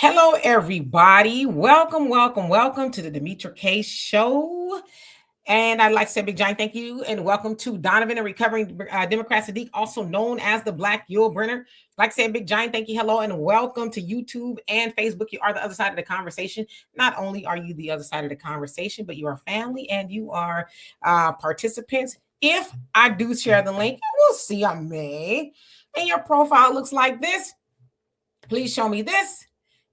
Hello, everybody. Welcome to the Demetra K Show. And I'd like to say a big giant thank you and welcome to Donovan, a recovering Democrat Sadiq, also known as the Black Yule Brenner. I'd like to say a big giant thank you, hello, and welcome to YouTube and Facebook. You are the other side of the conversation. Not only are you the other side of the conversation, but you are family and you are participants. If I do share the link, we'll see, I may. And your profile looks like this. Please show me this.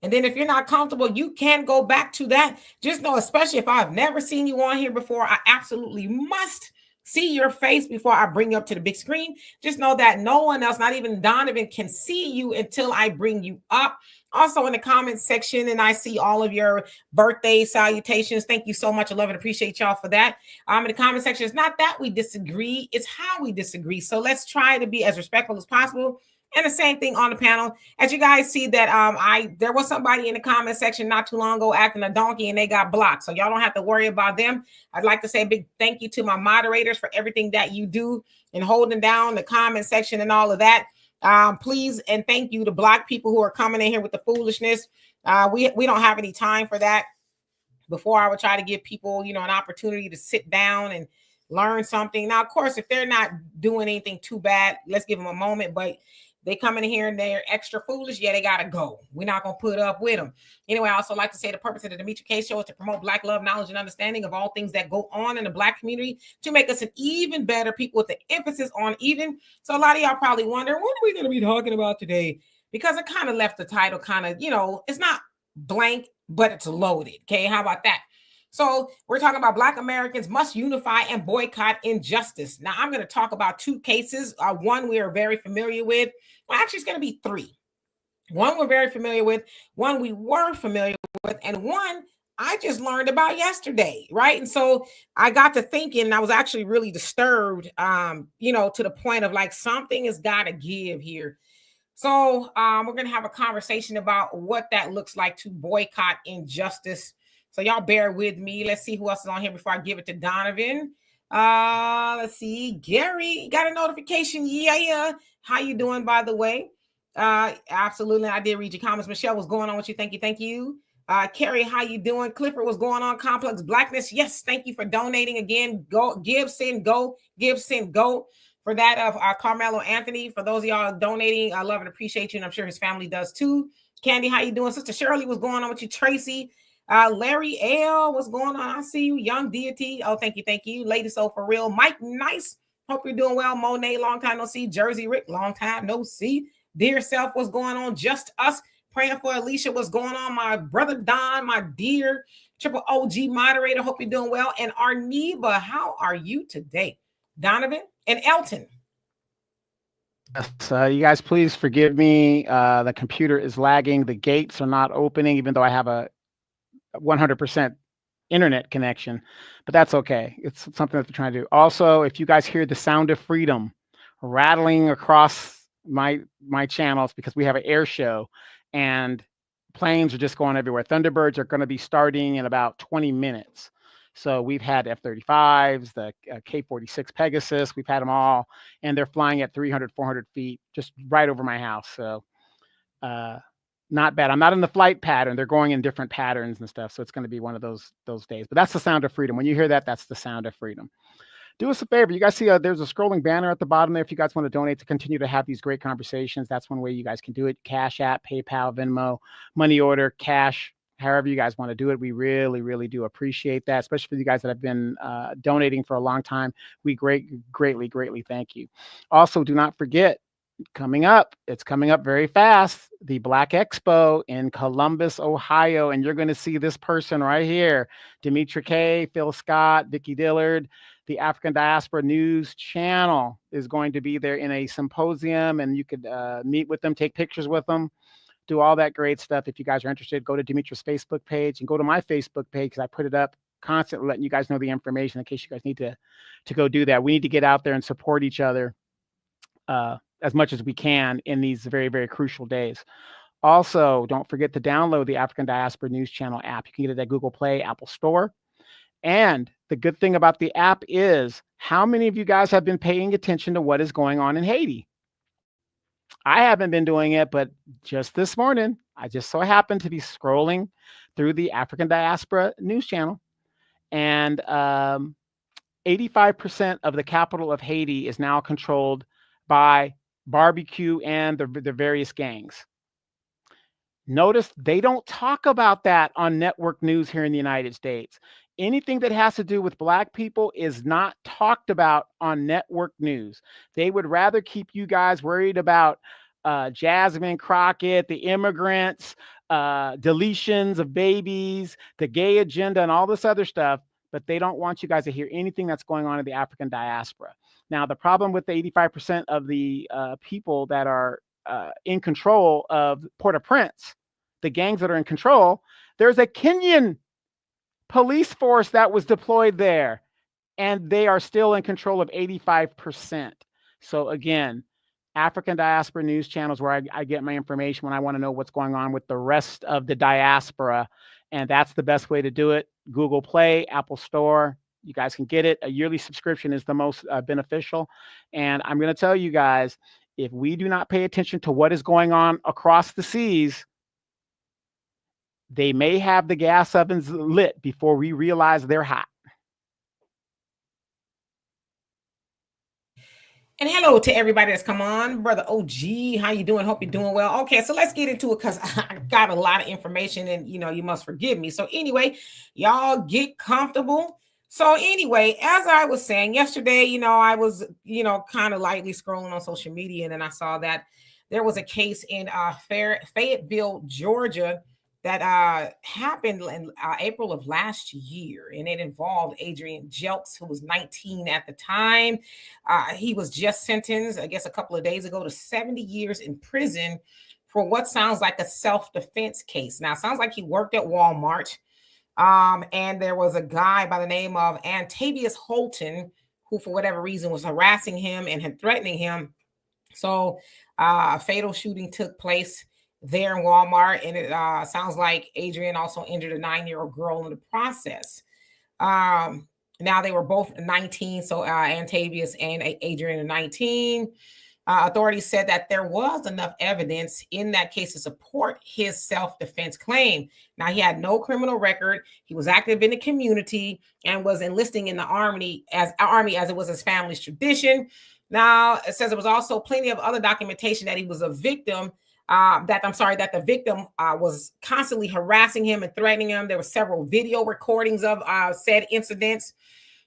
And then if you're not comfortable, you can go back to that. Just know, especially if I've never seen you on here before, I absolutely must see your face before I bring you up to the big screen. Just know that no one else, not even Donovan, can see you until I bring you up. Also in the comments section, and I see all of your birthday salutations. Thank you so much. I love and appreciate y'all for that. In the comment section, it's not that we disagree, it's how we disagree. So let's try to be as respectful as possible. And the same thing on the panel. As you guys see that there was somebody in the comment section not too long ago acting a donkey and they got blocked. So y'all don't have to worry about them. I'd like to say a big thank you to my moderators for everything that you do and holding down the comment section and all of that. Please and thank you to Black people who are coming in here with the foolishness. We don't have any time for that. Before I would try to give people, an opportunity to sit down and learn something. Now, of course, if they're not doing anything too bad, let's give them a moment. But they come in here and they're extra foolish. Yeah, they got to go. We're not going to put up with them. Anyway, I also like to say the purpose of the Demetra K Show is to promote Black love, knowledge, and understanding of all things that go on in the Black community to make us an even better people with the emphasis on even. So a lot of y'all probably wonder, what are we going to be talking about today? Because I kind of left the title kind of, it's not blank, but it's loaded. Okay, how about that? So we're talking about Black Americans must unify and boycott injustice. Now, I'm going to talk about two cases. One we are very familiar with. Well, actually, it's going to be three. One we're very familiar with, one we were familiar with, and one I just learned about yesterday, right? And so I got to thinking, and I was actually really disturbed, to the point of like something has got to give here. So we're going to have a conversation about what that looks like to boycott injustice. So y'all bear with me. Let's see who else is on here before I give it to Donovan. Let's see. Gary, got a notification. Yeah. How you doing, by the way? Absolutely. I did read your comments. Michelle, what's going on with you? Thank you. Carrie, how you doing? Clifford, what's going on? Complex Blackness. Yes, thank you for donating again. Go, give, send, go. Give, send, go. For that of Karmelo Anthony. For those of y'all donating, I love and appreciate you, and I'm sure his family does too. Candy, how you doing? Sister Shirley, what's going on with you? Tracy, Larry L, what's going on? I see you. Young Deity. Oh, thank you. Lady So For Real. Mike Nice. Hope you're doing well. Monet, long time no see. Jersey Rick, long time no see. Dear self, what's going on? Just us. Praying for Alicia, what's going on? My brother Don, my dear triple OG moderator. Hope you're doing well. And Arneba, how are you today? Donovan and Elton. Yes, you guys, please forgive me. The computer is lagging. The gates are not opening, even though I have a 100% internet connection, but that's okay. It's something that they're trying to do. Also, if you guys hear the sound of freedom rattling across my channels, because we have an air show and planes are just going everywhere. Thunderbirds are going to be starting in about 20 minutes. So we've had F-35s, the K-46 Pegasus, we've had them all, and they're flying at 300, 400 feet, just right over my house. So not bad. I'm not in the flight pattern. They're going in different patterns and stuff. So it's going to be one of those days. But that's the sound of freedom. When you hear that, that's the sound of freedom. Do us a favor. You guys see there's a scrolling banner at the bottom there. If you guys want to donate to continue to have these great conversations, that's one way you guys can do it. Cash App, PayPal, Venmo, money order, cash, however you guys want to do it. We really, really do appreciate that, especially for you guys that have been donating for a long time. We greatly thank you. Also, do not forget, it's coming up very fast, the Black Expo in Columbus, Ohio. And you're going to see this person right here, Demetra K, Phil Scott, Vicki Dillard. The African Diaspora News Channel is going to be there in a symposium, and you could meet with them, take pictures with them, do all that great stuff. If you guys are interested, go to Demetra's Facebook page and go to my Facebook page, because I put it up constantly, letting you guys know the information in case you guys need to go do that. We need to get out there and support each other as much as we can in these very, very crucial days. Also, don't forget to download the African Diaspora News Channel app. You can get it at Google Play, Apple Store. And the good thing about the app is, how many of you guys have been paying attention to what is going on in Haiti? I haven't been doing it, but just this morning, I just so happened to be scrolling through the African Diaspora News Channel, and 85% of the capital of Haiti is now controlled by barbecue and the various gangs. Notice they don't talk about that on network news here in the United States. Anything that has to do with Black people is not talked about on network news. They would rather keep you guys worried about Jasmine Crockett, the immigrants, deletions of babies, the gay agenda, and all this other stuff, but they don't want you guys to hear anything that's going on in the African diaspora. Now, the problem with the 85% of the people that are in control of Port-au-Prince, the gangs that are in control, there's a Kenyan police force that was deployed there, and they are still in control of 85%. So again, African diaspora news channels where I get my information when I want to know what's going on with the rest of the diaspora, and that's the best way to do it. Google Play, Apple Store, you guys can get it. A yearly subscription is the most beneficial. And I'm going to tell you guys, if we do not pay attention to what is going on across the seas, they may have the gas ovens lit before we realize they're hot. And hello to everybody that's come on. Brother OG, how you doing? Hope you're doing well. Okay, so let's get into it because I got a lot of information and, you must forgive me. So anyway, y'all get comfortable. So anyway, as I was saying yesterday, I was, kind of lightly scrolling on social media, and then I saw that there was a case in Fayetteville, Georgia, that happened in April of last year, and it involved Adrian Jelks, who was 19 at the time. He was just sentenced, I guess, a couple of days ago to 70 years in prison for what sounds like a self-defense case. Now, it sounds like he worked at Walmart, and there was a guy by the name of Antavius Holton who, for whatever reason, was harassing him and had threatening him. So a fatal shooting took place there in Walmart, and it sounds like Adrian also injured a 9-year-old girl in the process. Now they were both 19, so Antavius and Adrian are 19. Authorities said that there was enough evidence in that case to support his self-defense claim. Now, he had no criminal record. He was active in the community and was enlisting in the army as it was his family's tradition. Now, it says there was also plenty of other documentation that he was a victim. That the victim was constantly harassing him and threatening him. There were several video recordings of said incidents.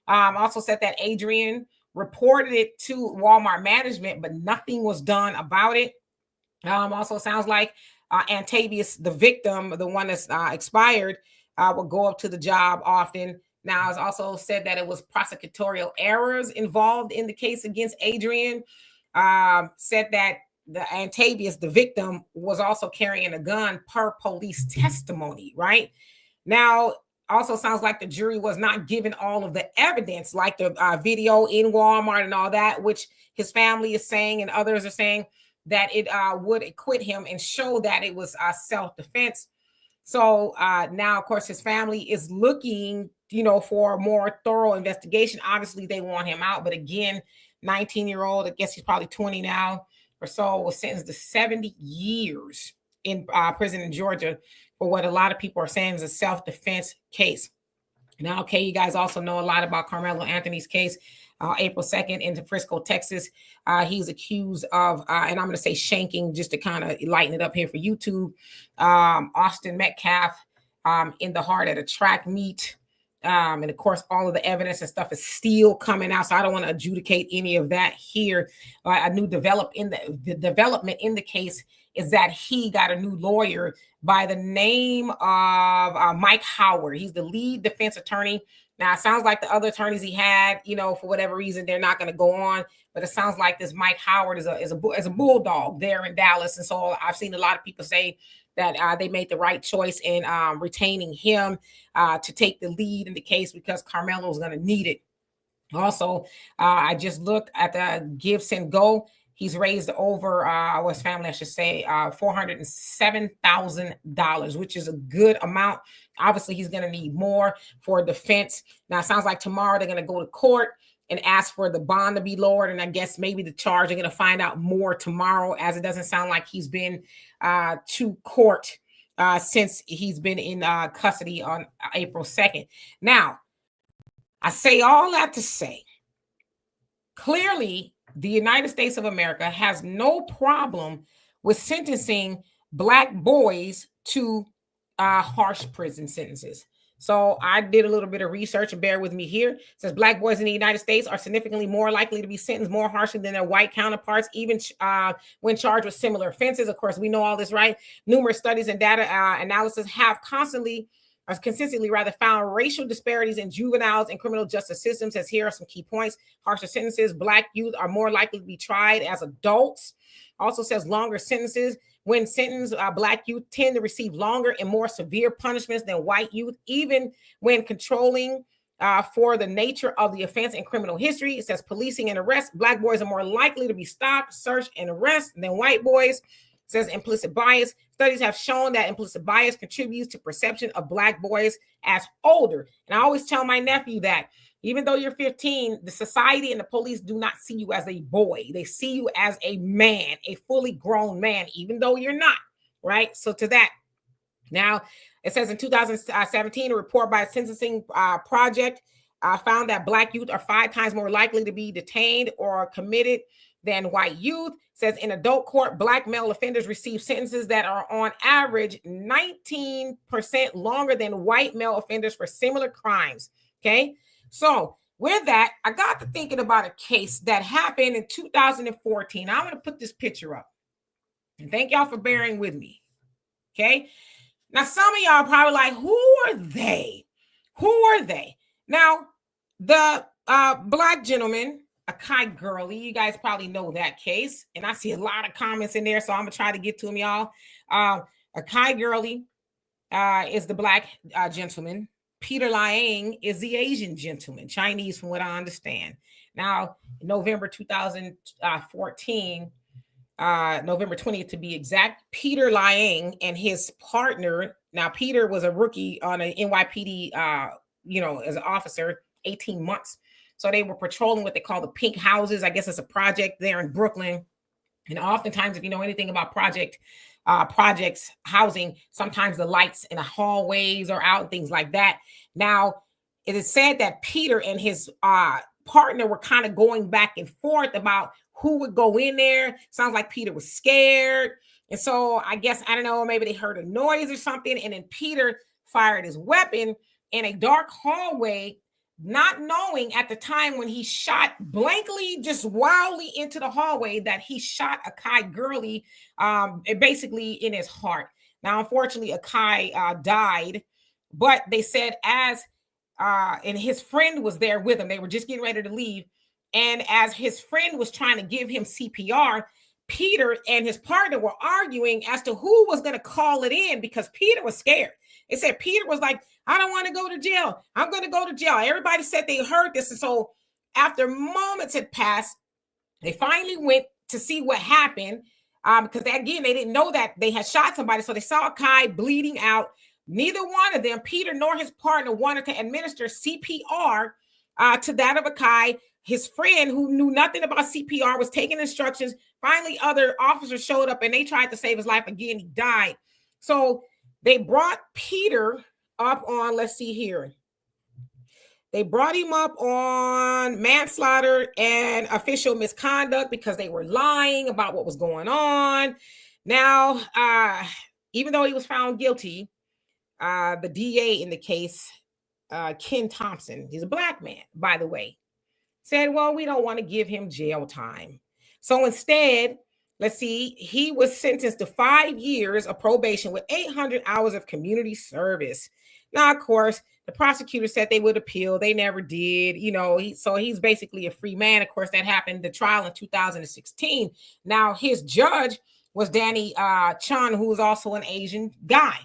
Also said that Adrian reported it to Walmart management, but nothing was done about it. Also sounds like Antavius, the victim, the one that's expired, would go up to the job often. Now, it's also said that it was prosecutorial errors involved in the case against Adrian. Said that the Antavius, the victim, was also carrying a gun per police testimony, right? Now, also sounds like the jury was not given all of the evidence, like the video in Walmart and all that, which his family is saying and others are saying that it would acquit him and show that it was self-defense. So now, of course, his family is looking, for a more thorough investigation. Obviously, they want him out. But again, 19-year-old, I guess he's probably 20 now or so, was sentenced to 70 years in prison in Georgia for what a lot of people are saying is a self-defense case. Now, okay, you guys also know a lot about Karmelo Anthony's case, April 2nd in Frisco, Texas. He's accused of, and I'm going to say shanking just to kind of lighten it up here for YouTube, Austin Metcalf in the heart at a track meet. And of course, all of the evidence and stuff is still coming out. So I don't want to adjudicate any of that here. A new development in the case is that he got a new lawyer by the name of Mike Howard. He's the lead defense attorney. Now, it sounds like the other attorneys he had, for whatever reason, they're not going to go on. But it sounds like this Mike Howard is a bulldog there in Dallas. And so I've seen a lot of people say that they made the right choice in retaining him to take the lead in the case because Karmelo is going to need it. Also, I just looked at the Give, Send, Go. He's raised over, his family, I should say, $407,000, which is a good amount. Obviously, he's going to need more for defense. Now, it sounds like tomorrow they're going to go to court and ask for the bond to be lowered. And I guess maybe the charge, they're going to find out more tomorrow, as it doesn't sound like he's been to court since he's been in custody on April 2nd. Now, I say all that to say, clearly, the United States of America has no problem with sentencing Black boys to harsh prison sentences. So I did a little bit of research, and bear with me here. It says Black boys in the United States are significantly more likely to be sentenced more harshly than their white counterparts, even when charged with similar offenses. Of course, we know all this, right? Numerous studies and data analysis have consistently found racial disparities in juveniles and criminal justice systems. As here are some key points: harsher sentences. Black youth are more likely to be tried as adults. Also says longer sentences. When sentenced, Black youth tend to receive longer and more severe punishments than white youth, even when controlling for the nature of the offense and criminal history. It says policing and arrest. Black boys are more likely to be stopped, searched, and arrested than white boys. It says implicit bias. Studies have shown that implicit bias contributes to perception of Black boys as older. And I always tell my nephew that even though you're 15, the society and the police do not see you as a boy. They see you as a man, a fully grown man, even though you're not, right? So to that. Now, it says in 2017, a report by a sentencing project found that Black youth are 5 times more likely to be detained or committed than white youth. It says in adult court, Black male offenders receive sentences that are on average 19% longer than white male offenders for similar crimes, okay? So with that, I got to thinking about a case that happened in 2014. I'm going to put this picture up. And thank y'all for bearing with me. Okay. Now, some of y'all are probably like, who are they? Who are they? Now, the Black gentleman, Akai Gurley, you guys probably know that case. And I see a lot of comments in there, so I'm going to try to get to them, y'all. Akai Gurley is the Black gentleman. Peter Liang is the Asian gentleman, Chinese from what I understand. Now, in November 2014, November 20th to be exact, Peter Liang and his partner, now Peter was a rookie on an NYPD, as an officer, 18 months. So they were patrolling what they call the pink houses. I guess it's a project there in Brooklyn. And oftentimes, if you know anything about projects, housing, sometimes the lights in the hallways are out and things like that. Now, it is said that Peter and his partner were kind of going back and forth about who would go in there. Sounds like Peter was scared. And so I guess, I don't know, maybe they heard a noise or something. And then Peter fired his weapon in a dark hallway, not knowing at the time when he shot blankly, just wildly into the hallway, that he shot Akai Gurley basically in his heart. Now, unfortunately, Akai died, but they said and his friend was there with him. They were just getting ready to leave. And as his friend was trying to give him CPR, Peter and his partner were arguing as to who was going to call it in because Peter was scared. It said Peter was like, I don't want to go to jail. I'm going to go to jail. Everybody said they heard this. And so after moments had passed, they finally went to see what happened because, again, they didn't know that they had shot somebody. So they saw Akai bleeding out. Neither one of them, Peter nor his partner, wanted to administer CPR to that of Akai. His friend, who knew nothing about CPR, was taking instructions. Finally, other officers showed up and they tried to save his life. Again, he died. So they brought Peter up on, let's see here. They brought him up on manslaughter and official misconduct because they were lying about what was going on. Now, even though he was found guilty, the DA in the case, Ken Thompson, he's a Black man, by the way, said, well, we don't want to give him jail time. So instead, let's see, he was sentenced to 5 years of probation with 800 hours of community service. Now, of course, the prosecutor said they would appeal. They never did, so he's basically a free man. Of course, that happened, the trial in 2016. Now, his judge was Danny Chun, who was also an Asian guy.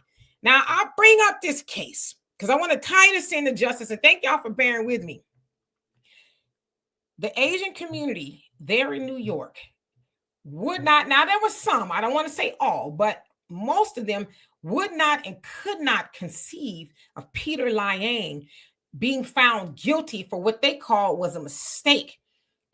Now, I'll bring up this case because I want to tie this into justice, and thank y'all for bearing with me. The Asian community there in New York would not, now there was some, I don't want to say all, but most of them would not and could not conceive of Peter Liang being found guilty for what they called was a mistake.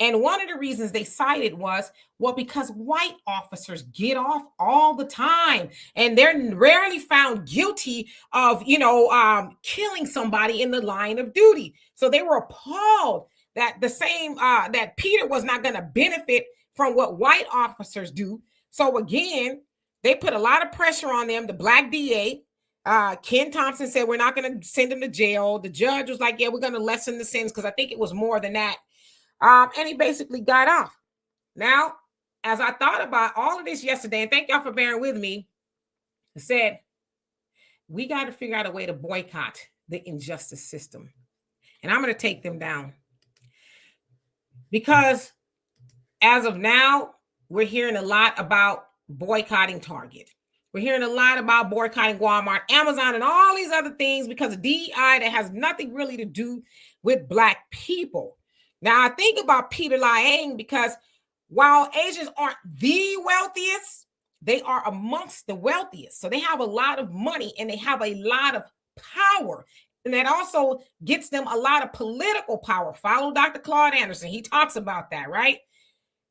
And one of the reasons they cited was, well, because white officers get off all the time and they're rarely found guilty of, killing somebody in the line of duty. So they were appalled that that Peter was not going to benefit from what white officers do. So again, they put a lot of pressure on them. The black DA, Ken Thompson, said, we're not going to send him to jail. The judge was like, yeah, we're going to lessen the sentence, because I think it was more than that. And he basically got off. Now, as I thought about all of this yesterday, and thank y'all for bearing with me, I said, we got to figure out a way to boycott the injustice system. And I'm going to take them down. Because as of now, we're hearing a lot about boycotting Target. We're hearing a lot about boycotting Walmart, Amazon, and all these other things because of DEI that has nothing really to do with Black people. Now, I think about Peter Liang because while Asians aren't the wealthiest, they are amongst the wealthiest. So they have a lot of money and they have a lot of power. And that also gets them a lot of political power. Follow Dr. Claude Anderson. He talks about that, right?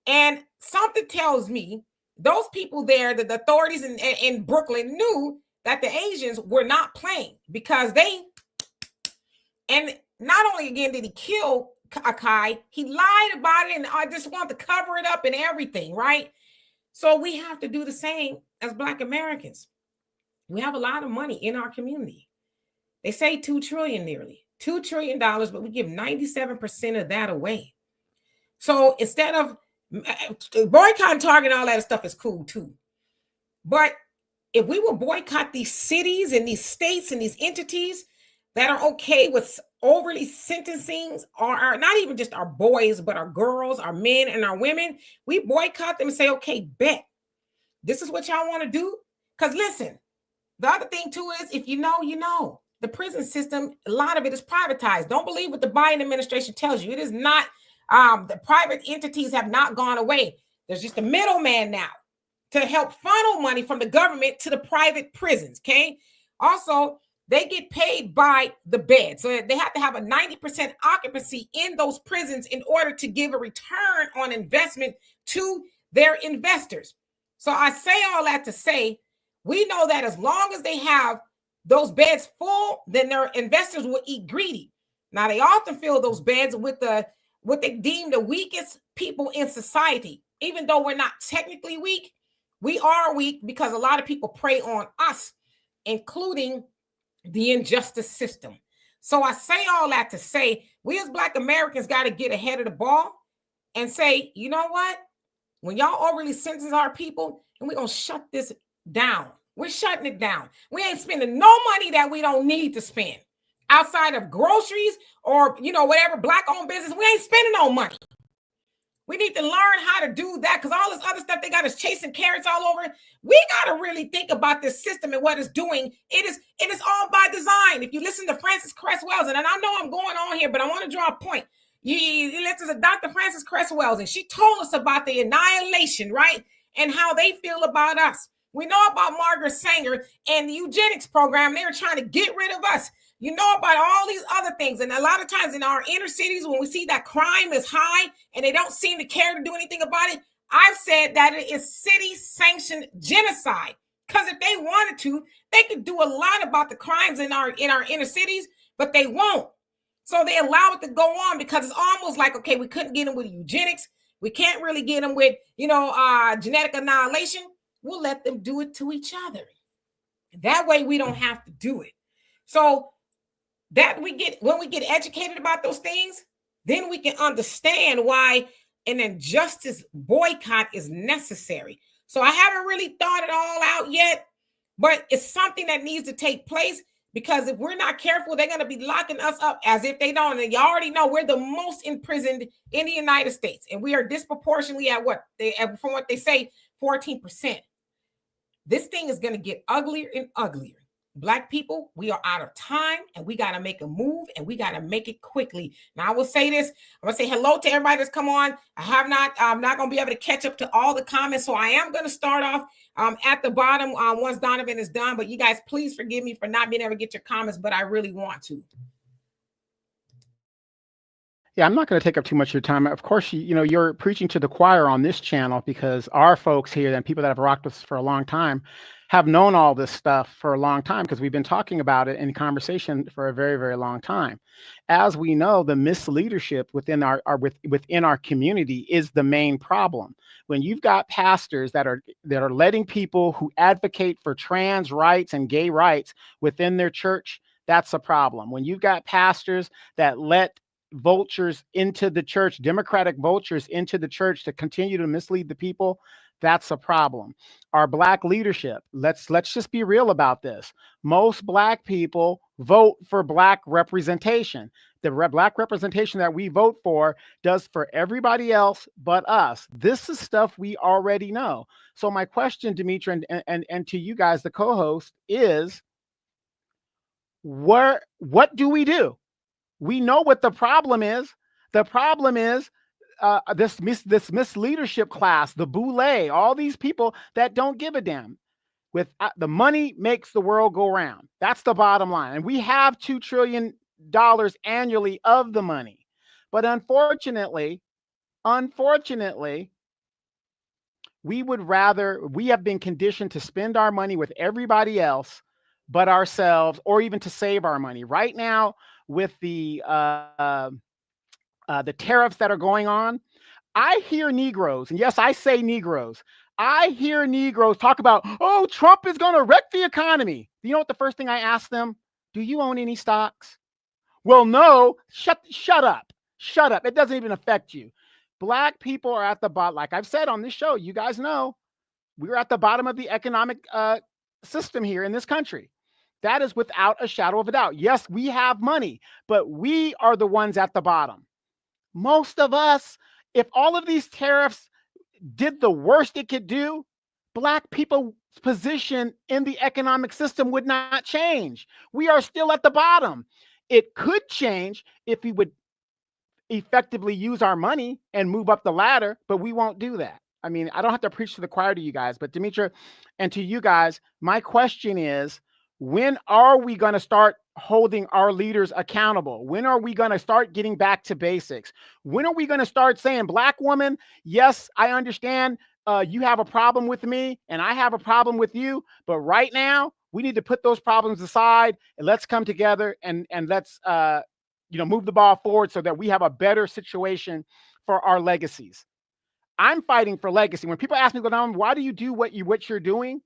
And something tells me those people there, the authorities in Brooklyn, knew that the Asians were not playing because and not only again did he kill Akai, he lied about it, and I just want to cover it up and everything, right? So we have to do the same as Black Americans. We have a lot of money in our community. They say $2 trillion nearly, $2 trillion, but we give 97% of that away. So instead of boycotting Target and all that stuff is cool too. But if we will boycott these cities and these states and these entities that are okay with overly sentencing our not even just our boys, but our girls, our men, and our women, we boycott them and say, okay, bet. This is what y'all want to do? Because listen, the other thing too is if you know, you know. The prison system, a lot of it is privatized. Don't believe what the Biden administration tells you. It is not, the private entities have not gone away. There's just a middleman now to help funnel money from the government to the private prisons, okay? Also, they get paid by the bed. So they have to have a 90% occupancy in those prisons in order to give a return on investment to their investors. So I say all that to say, we know that as long as they have those beds full, then their investors will eat greedy. Now, they often fill those beds with what they deem the weakest people in society. Even though we're not technically weak, we are weak because a lot of people prey on us, including the injustice system. So I say all that to say, we as Black Americans got to get ahead of the ball and say, you know what? When y'all overly censor our people, and we're going to shut this down. We're shutting it down. We ain't spending no money that we don't need to spend. Outside of groceries or, whatever Black-owned business, we ain't spending no money. We need to learn how to do that because all this other stuff they got us chasing carrots all over. We got to really think about this system and what it's doing. It is all by design. If you listen to Frances Cress Wells, and I know I'm going on here, but I want to draw a point. You listen to Dr. Frances Cress Wells, and she told us about the annihilation, right? And how they feel about us. We know about Margaret Sanger and the eugenics program. They were trying to get rid of us. You know about all these other things. And a lot of times in our inner cities, when we see that crime is high and they don't seem to care to do anything about it, I've said that it is city-sanctioned genocide. Because if they wanted to, they could do a lot about the crimes in our inner cities, but they won't. So they allow it to go on because it's almost like, okay, we couldn't get them with eugenics. We can't really get them with, genetic annihilation. We'll let them do it to each other. That way we don't have to do it. So that when we get educated about those things, then we can understand why an injustice boycott is necessary. So I haven't really thought it all out yet, but it's something that needs to take place because if we're not careful, they're going to be locking us up as if they don't. And you already know we're the most imprisoned in the United States. And we are disproportionately from what they say, 14%. This thing is going to get uglier and uglier. Black people, we are out of time and we got to make a move and we got to make it quickly. Now, I will say this. I'm going to say hello to everybody that's come on. I'm not going to be able to catch up to all the comments. So I am going to start off at the bottom once Donovan is done. But you guys, please forgive me for not being able to get your comments, but I really want to. Yeah, I'm not going to take up too much of your time. Of course, you're preaching to the choir on this channel because our folks here and people that have rocked with us for a long time have known all this stuff for a long time because we've been talking about it in conversation for a very, very long time. As we know, the misleadership within within our community is the main problem. When you've got pastors that are letting people who advocate for trans rights and gay rights within their church, that's a problem. When you've got pastors that let vultures into the church, democratic vultures into the church to continue to mislead the people, that's a problem. Our Black leadership, let's just be real about this. Most Black people vote for Black representation. The Black representation that we vote for does for everybody else but us. This is stuff we already know. So my question, Demetra, and to you guys, the co-host, is what do we do? We know what the problem is. The problem is this misleadership class, the boule, all these people that don't give a damn. With the money makes the world go round. That's the bottom line. And we have $2 trillion annually of the money. But unfortunately, we have been conditioned to spend our money with everybody else but ourselves, or even to save our money. Right now, with the tariffs that are going on, I hear Negroes, and yes, I say Negroes. I hear Negroes talk about, oh, Trump is going to wreck the economy. You know what the first thing I ask them? Do you own any stocks? Well, no. Shut up. Shut up. It doesn't even affect you. Black people are at the bottom. Like I've said on this show, you guys know, we're at the bottom of the economic system here in this country. That is without a shadow of a doubt. Yes, we have money, but we are the ones at the bottom. Most of us, if all of these tariffs did the worst it could do, Black people's position in the economic system would not change. We are still at the bottom. It could change if we would effectively use our money and move up the ladder, but we won't do that. I mean, I don't have to preach to the choir to you guys, but Demetra, and to you guys, my question is, when are we going to start holding our leaders accountable? When are we going to start getting back to basics? When are we going to start saying, Black woman, yes, I understand you have a problem with me and I have a problem with you, but right now we need to put those problems aside and let's come together and let's move the ball forward so that we have a better situation for our legacies. I'm fighting for legacy. When people ask me, why do you do what you're doing?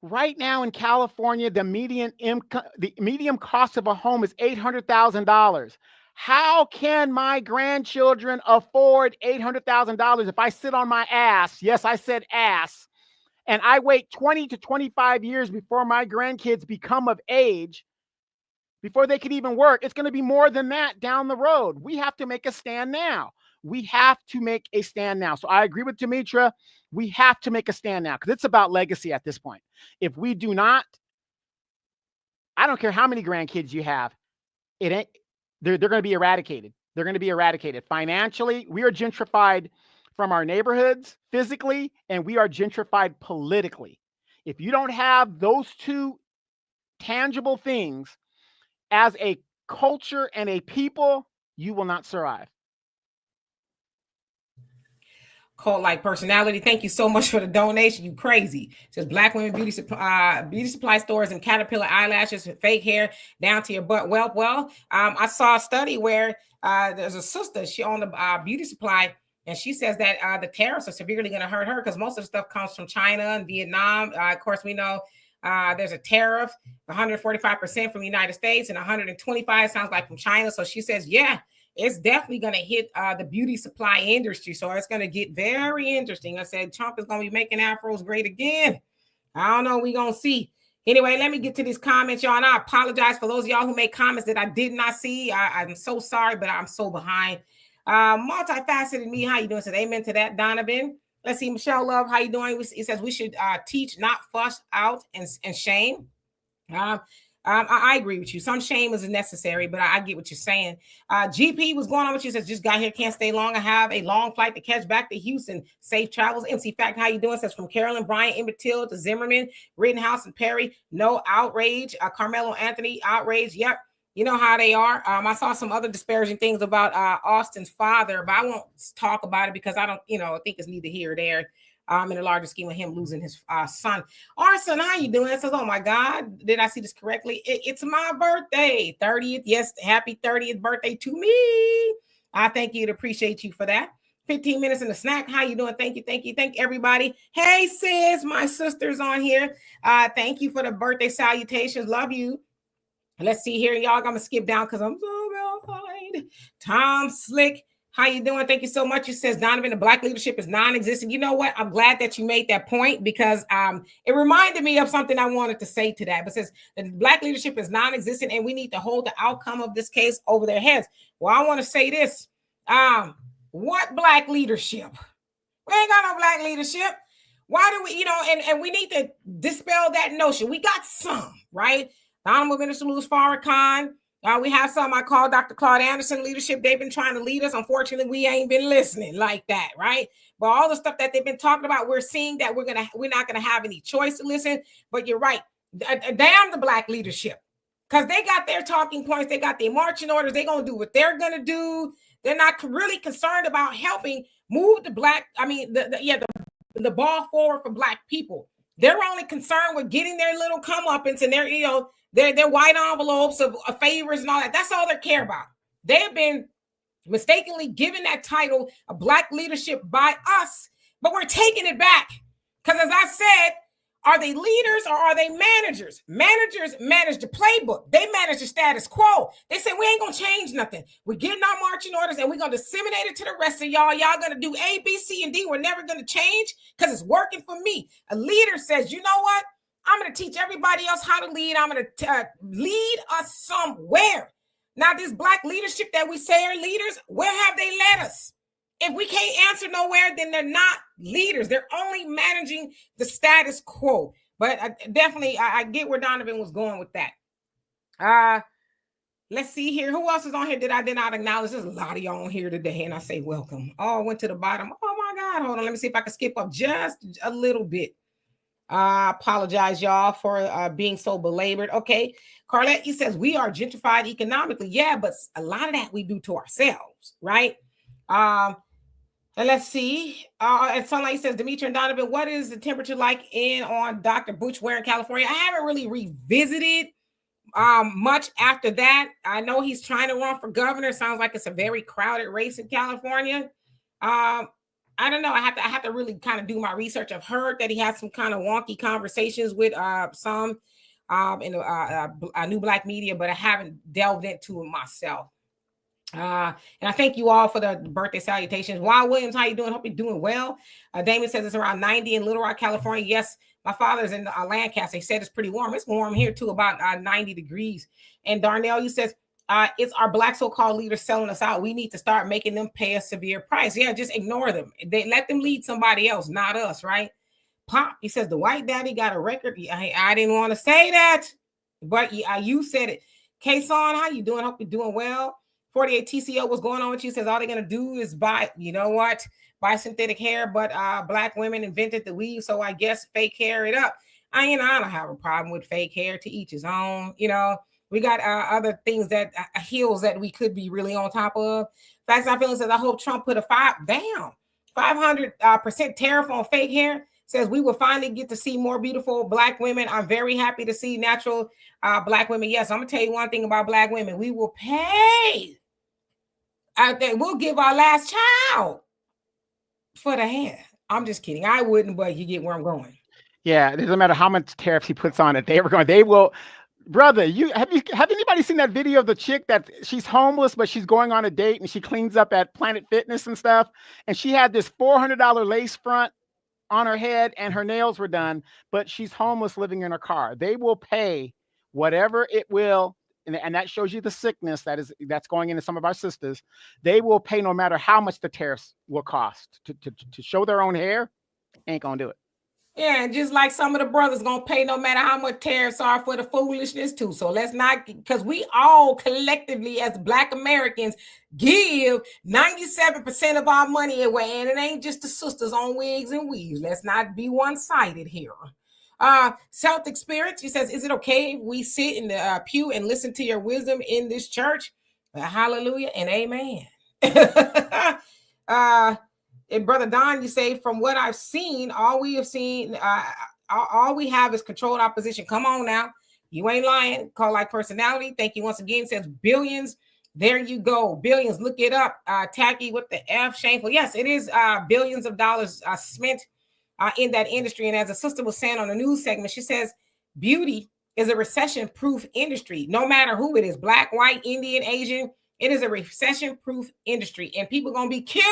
Right now in California, the median cost of a home is $800,000. How can my grandchildren afford $800,000 if I sit on my ass? Yes, I said ass. And I wait 20 to 25 years before my grandkids become of age, before they could even work. It's going to be more than that down the road. We have to make a stand now. We have to make a stand now. So I agree with Demetra. We have to make a stand now because it's about legacy at this point. If we do not, I don't care how many grandkids you have, they're going to be eradicated. They're going to be eradicated. Financially, we are gentrified from our neighborhoods physically, and we are gentrified politically. If you don't have those two tangible things as a culture and a people, you will not survive. Cult-like personality. Thank you so much for the donation. You crazy. It says Black women beauty supply stores and Caterpillar eyelashes and fake hair down to your butt. Well, I saw a study where there's a sister. She owned a beauty supply, and she says that the tariffs are severely going to hurt her because most of the stuff comes from China and Vietnam. Of course, we know there's a tariff, 145% from the United States and 125 sounds like from China. So she says, yeah, it's definitely going to hit the beauty supply industry. So it's going to get very interesting. I said, Trump is going to be making afros great again. I don't know. We're going to see. Anyway, let me get to these comments, y'all. And I apologize for those of y'all who made comments that I did not see. I'm so sorry, but I'm so behind. Multifaceted me, how you doing? Says amen to that, Donovan. Let's see, Michelle Love, how you doing? It says we should teach, not fuss out and shame. I agree with you. Some shame is necessary, but I get what you're saying. GP, what's going on with you? Says just got here, can't stay long. I have a long flight to catch back to Houston. Safe travels. MC Fact, how you doing? Says from Carolyn, Bryant, Emmett Till to Zimmerman, Rittenhouse and Perry. No outrage. Karmelo Anthony, outrage. Yep. You know how they are. I saw some other disparaging things about Austin's father, but I won't talk about it because I don't, think it's neither here or there. In the larger scheme of him losing his son. Arson, how you doing? It says, oh my God, did I see this correctly? It's my birthday, 30th. Yes, happy 30th birthday to me. I thank you and appreciate you for that. 15 minutes in the snack. How you doing? Thank you. Thank everybody. Hey, sis, my sister's on here. Thank you for the birthday salutations. Love you. Let's see here, y'all. I'm gonna skip down because I'm so behind. Tom Slick, how you doing? Thank you so much. It says, Donovan, the black leadership is non-existent. You know what? I'm glad that you made that point because it reminded me of something I wanted to say to that. But it says the black leadership is non-existent and we need to hold the outcome of this case over their heads. Well, I want to say this. What black leadership? We ain't got no black leadership. Why do we, and we need to dispel that notion. We got some, right? The Honorable Minister Louis Farrakhan. We have some I call Dr. Claude Anderson leadership. They've been trying to lead us. Unfortunately, we ain't been listening like that, right? But all the stuff that they've been talking about, we're seeing that we're not gonna have any choice to listen. But you're right. Damn the black leadership, because they got their talking points. They got their marching orders. They're gonna do what they're gonna do. They're not really concerned about helping move the ball forward for black people. They're only concerned with getting their little comeuppance and their white envelopes of favors and all that. That's all they care about. They have been mistakenly given that title of black leadership by us, but we're taking it back. Because as I said, are they leaders or are they managers? Managers manage the playbook. They manage the status quo. They say, we ain't going to change nothing. We're getting our marching orders and we're going to disseminate it to the rest of y'all. Y'all going to do A, B, C, and D. We're never going to change because it's working for me. A leader says, you know what? I'm going to teach everybody else how to lead. I'm going to lead us somewhere. Now, this black leadership that we say are leaders, where have they led us? If we can't answer nowhere, then they're not leaders. They're only managing the status quo. But I get where Donovan was going with that. Let's see here. Who else is on here that I did not acknowledge? There's a lot of y'all on here today, and I say welcome. Oh, I went to the bottom. Oh, my God. Hold on. Let me see if I can skip up just a little bit. I apologize, y'all, for being so belabored. Okay. Carlette, he says, we are gentrified economically. Yeah, but a lot of that we do to ourselves, right? And let's see. And Sunlight says, Demetri and Donovan, what is the temperature like on Dr. Bush where in California? I haven't really revisited much after that. I know he's trying to run for governor. Sounds like it's a very crowded race in California. I don't know. I have to really kind of do my research. I've heard that he had some kind of wonky conversations with some in a new black media, but I haven't delved into it myself. And I thank you all for the birthday salutations. Wild Williams, how you doing? Hope you're doing well. Damon says it's around 90 in Little Rock, California. Yes, my father's in Lancaster. He said it's pretty warm. It's warm here too, about 90 degrees. And Darnell, you says it's our black so-called leaders selling us out. We need to start making them pay a severe price. Yeah, just ignore them. They let them lead somebody else, not us, right? Pop, he says the white daddy got a record. I didn't want to say that, but you said it. K-Son, how you doing? Hope you're doing well. 48 TCO, what's going on with you? Says all they're going to do is buy synthetic hair, but black women invented the weave, so I guess fake hair it up. I don't have a problem with fake hair, to each his own. We got other things that heels that we could be really on top of. Facts I feeling says, I hope Trump put a 500% tariff on fake hair. Says we will finally get to see more beautiful black women. I'm very happy to see natural black women. Yes, I'm going to tell you one thing about black women. We will pay. We'll give our last child for the hair. I'm just kidding. I wouldn't, but you get where I'm going. Yeah, it doesn't matter how much tariffs he puts on it. They will. Brother, have anybody seen that video of the chick that she's homeless, but she's going on a date and she cleans up at Planet Fitness and stuff, and she had this $400 lace front on her head and her nails were done, but she's homeless living in her car. They will pay whatever it will, and that shows you the sickness that's going into some of our sisters. They will pay no matter how much the tariffs will cost to show their own hair. Ain't gonna do it. Yeah, and just like some of the brothers gonna pay no matter how much tariffs are for the foolishness too. So let's not, because we all collectively as Black Americans give 97% of our money away, and it ain't just the sisters on wigs and weaves. Let's not be one-sided here. Celtic Spirits, he says, is it okay if we sit in the pew and listen to your wisdom in this church? Hallelujah and amen. And Brother Don, you say, from what I've seen, all we have seen, all we have is controlled opposition. Come on now. You ain't lying. Call like personality. Thank you once again. It says billions. There you go. Billions. Look it up. Tacky with the F. Shameful. Yes, it is billions of dollars spent in that industry. And as a sister was saying on the news segment, she says beauty is a recession-proof industry. No matter who it is, Black, white, Indian, Asian, it is a recession-proof industry. And people are going to be cute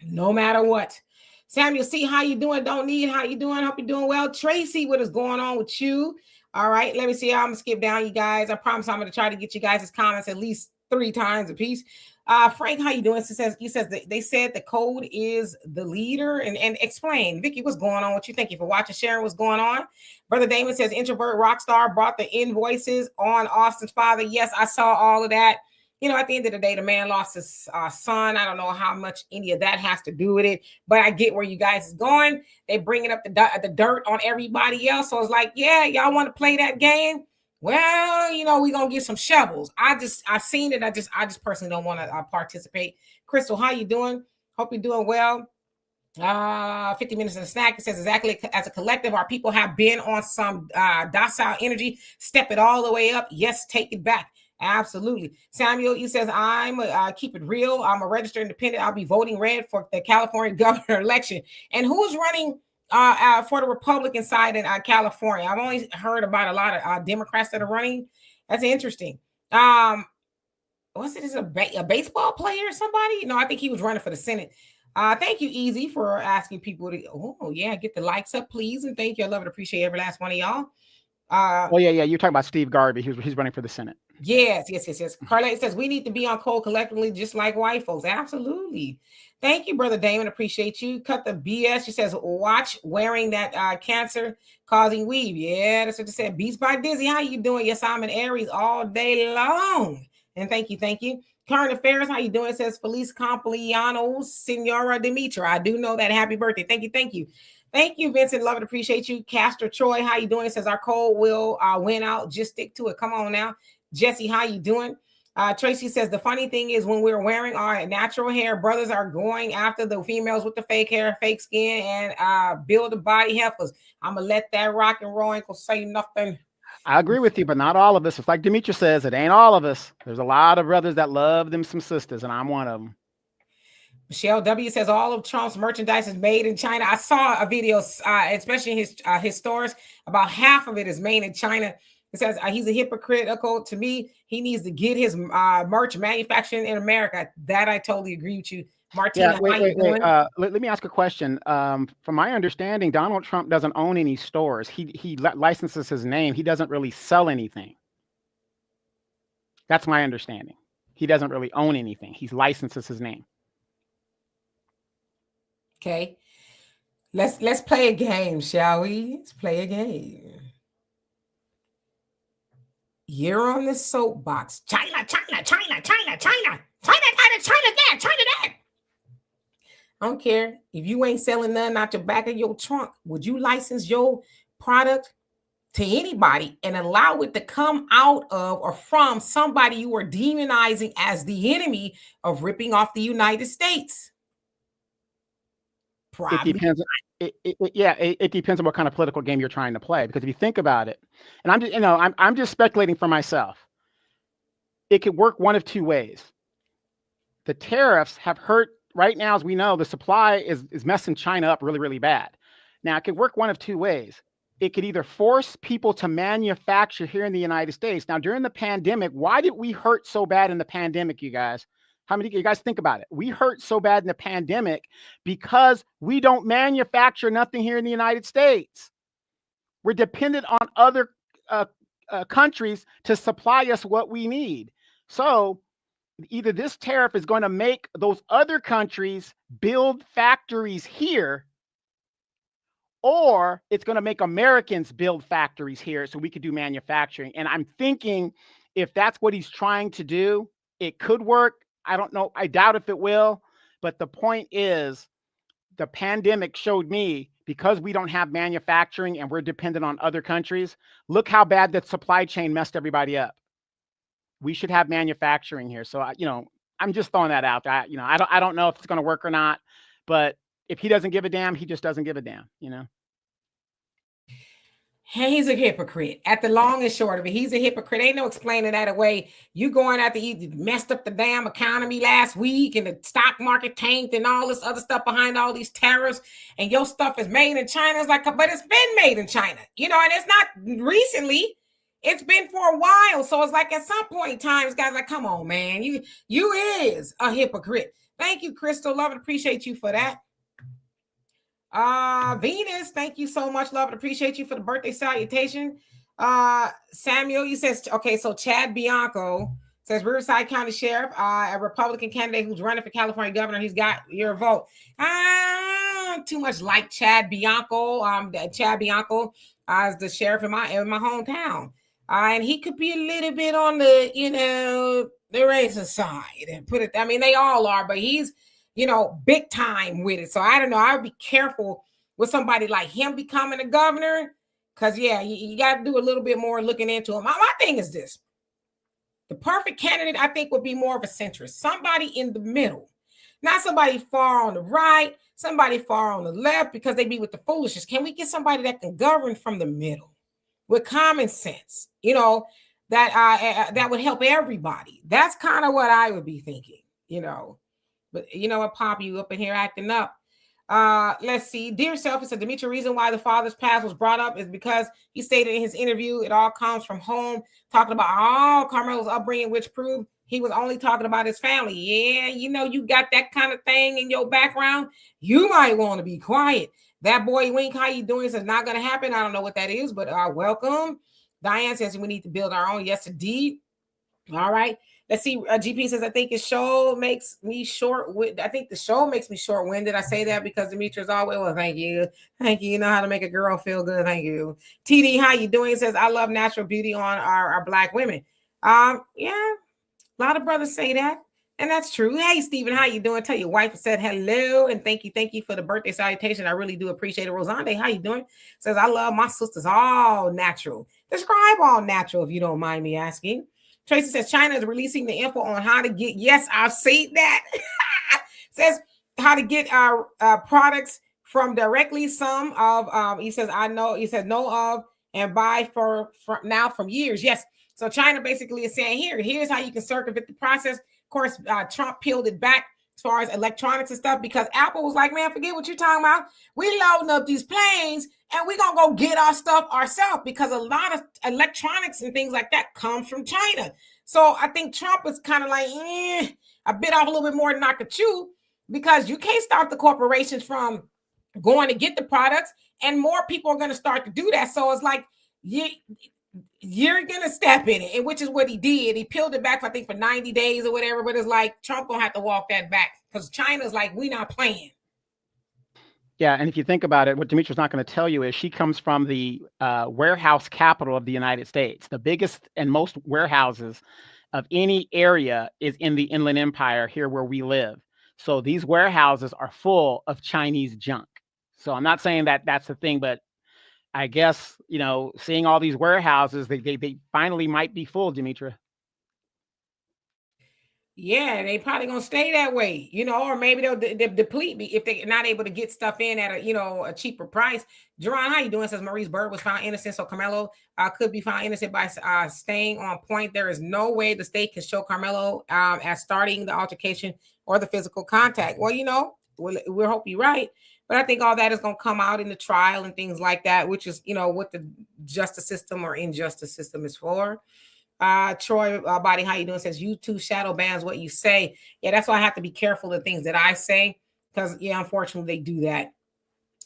no matter what. Samuel C, how you doing? Don't need, how you doing? Hope you're doing well. Tracy, what is going on with you? All right, let me see. I'm gonna skip down, you guys. I promise I'm gonna try to get you guys' comments at least 3 times a piece. Frank, how you doing? He says they said the code is the leader, and explain. Vicky, what's going on with you? Thank you for watching, sharing what's going on. Brother Damon says introvert rock star brought the invoices on Austin's father. Yes, I saw all of that. You know, at the end of the day, the man lost his son. I don't know how much any of that has to do with it, but I get where you guys is going. They bringing up the dirt on everybody else. So it's like, yeah, y'all want to play that game? Well, you know, we're going to get some shovels. I've seen it. I just personally don't want to participate. Crystal, how you doing? Hope you're doing well. 50 minutes in a snack. It says exactly as a collective, our people have been on some docile energy. Step it all the way up. Yes, take it back. Absolutely. Samuel, he says, I'm keep it real. I'm a registered independent. I'll be voting red for the California governor election. And who's running for the Republican side in California? I've only heard about a lot of Democrats that are running. That's interesting. Was it a baseball player or somebody? No, I think he was running for the Senate. Thank you, Easy, for asking people to, get the likes up, please. And thank you. I love and appreciate every last one of y'all. Yeah. You're talking about Steve Garvey. He's running for the Senate. Yes. Carlette says we need to be on code collectively, just like white folks. Absolutely. Thank you, Brother Damon. Appreciate you. Cut the BS. She says, watch wearing that cancer-causing weave. Yeah, that's what she said. Beats by Dizzy. How you doing? Yes, I'm in Aries all day long. And thank you. Current affairs, how you doing? It says Feliz Complianos, Senora Demetra. I do know that. Happy birthday. Thank you. Thank you, Vincent. Love and appreciate you. Castor Troy, how you doing? It says our code will win out. Just stick to it. Come on now. Jesse, how you doing? Tracy says the funny thing is when we're wearing our natural hair, brothers are going after the females with the fake hair, fake skin, and build the body heifers. I'm gonna let that rock and roll. Ain't gonna say nothing. I agree with you, but not all of us. It's like Demetra says, it ain't all of us. There's a lot of brothers that love them some sisters, and I'm one of them. Michelle W says all of Trump's merchandise is made in China. I saw a video, especially in his stores, about half of it is made in China. It says he's a hypocritical. To me, he needs to get his merch manufactured in America. That I totally agree with you. Martina, wait. Let me ask a question. From my understanding, Donald Trump doesn't own any stores. He licenses his name. He doesn't really sell anything. That's my understanding. He doesn't really own anything. He licenses his name. Okay. Let's play a game, shall we? Let's play a game. You're on the soapbox. China that. I don't care if you ain't selling nothing out the back of your trunk. Would you license your product to anybody and allow it to come out of or from somebody you are demonizing as the enemy of ripping off the United States? Probably. It depends. It depends on what kind of political game you're trying to play. Because if you think about it, and I'm just speculating for myself. It could work one of two ways. The tariffs have hurt right now, as we know, the supply is messing China up really, really bad. Now it could work one of two ways. It could either force people to manufacture here in the United States. Now during the pandemic, why did we hurt so bad in the pandemic, you guys? How many of you guys think about it? We hurt so bad in the pandemic because we don't manufacture nothing here in the United States. We're dependent on other countries to supply us what we need. So either this tariff is going to make those other countries build factories here, or it's going to make Americans build factories here so we could do manufacturing. And I'm thinking if that's what he's trying to do, it could work. I don't know. I doubt if it will. But the point is, the pandemic showed me because we don't have manufacturing and we're dependent on other countries. Look how bad that supply chain messed everybody up. We should have manufacturing here. So, I'm just throwing that out. I don't know if it's going to work or not, but if he doesn't give a damn, he just doesn't give a damn, He's a hypocrite. At the long and short of it, he's a hypocrite. Ain't no explaining that away. You going after you messed up the damn economy last week, and the stock market tanked, and all this other stuff behind all these tariffs, and your stuff is made in China. It's like, but it's been made in China, and it's not recently. It's been for a while. So it's like at some point in time, this guy's like, come on, man, you is a hypocrite. Thank you, Crystal. Love and appreciate you for that. Venus, thank you so much. Love and appreciate you for the birthday salutation. Samuel, you says, okay, so Chad Bianco says Riverside County Sheriff, a Republican candidate who's running for California governor. He's got your vote. Too much like Chad Bianco. Chad Bianco is the sheriff in my hometown. And he could be a little bit on the, the racist side and put it, they all are, but he's, big time with it. So I don't know. I would be careful with somebody like him becoming a governor. Cause you got to do a little bit more looking into him. My thing is this. The perfect candidate, I think, would be more of a centrist. Somebody in the middle. Not somebody far on the right, somebody far on the left, because they be with the foolishness. Can we get somebody that can govern from the middle with common sense? That would help everybody. That's kind of what I would be thinking, But you know what, Pop, you up in here acting up. Let's see. Dear Self, it's a Demetri reason why the father's past was brought up is because he stated in his interview, it all comes from home, talking about all Karmelo's upbringing, which proved he was only talking about his family. Yeah, you got that kind of thing in your background. You might want to be quiet. That boy Wink, how you doing? Says not going to happen. I don't know what that is, but welcome. Diane says we need to build our own. Yes, indeed. All right. Let's see. GP says, I think the show makes me short-winded. I think the show makes me short-winded. I say that because Demetrius always, well, thank you. Thank you. You know how to make a girl feel good. Thank you. TD, how you doing? Says, I love natural beauty on our Black women. Yeah, a lot of brothers say that. And that's true. Hey, Stephen, how you doing? Tell your wife I said hello. And thank you for the birthday salutation. I really do appreciate it. Rosande, how you doing? Says, I love my sisters all natural. Describe all natural if you don't mind me asking. Tracy says China is releasing the info on how to get. Yes, I've seen that. Says how to get our products from directly. Some of he says I know. He says know of and buy for now from years. Yes. So China basically is saying here's how you can circumvent the process. Of course, Trump peeled it back as far as electronics and stuff because Apple was like, man, forget what you're talking about. We loading up these planes and we're going to go get our stuff ourselves because a lot of electronics and things like that comes from China. So I think Trump is kind of like, I bit off a little bit more than I could chew because you can't stop the corporations from going to get the products and more people are going to start to do that. So it's like, you're going to step in it, and which is what he did. He peeled it back, I think, for 90 days or whatever. But it's like Trump going to have to walk that back because China's like, we're not playing. Yeah, and if you think about it, what Demetri's not going to tell you is she comes from the warehouse capital of the United States. The biggest and most warehouses of any area is in the Inland Empire here where we live. So these warehouses are full of Chinese junk. So I'm not saying that that's the thing, but I guess, seeing all these warehouses, they finally might be full, Demetri. Yeah, they probably gonna stay that way, or maybe they'll deplete me if they're not able to get stuff in at a cheaper price. Jerron, how you doing? Says Maurice Bird was found innocent, so Karmelo could be found innocent by staying on point. There is no way the state can show Karmelo as starting the altercation or the physical contact. Well, we hope you're right. But I think all that is going to come out in the trial and things like that, which is, what the justice system or injustice system is for. Troy Body, how you doing? Says YouTube shadow bans what you say. Yeah, that's why I have to be careful of things that I say because, unfortunately, they do that.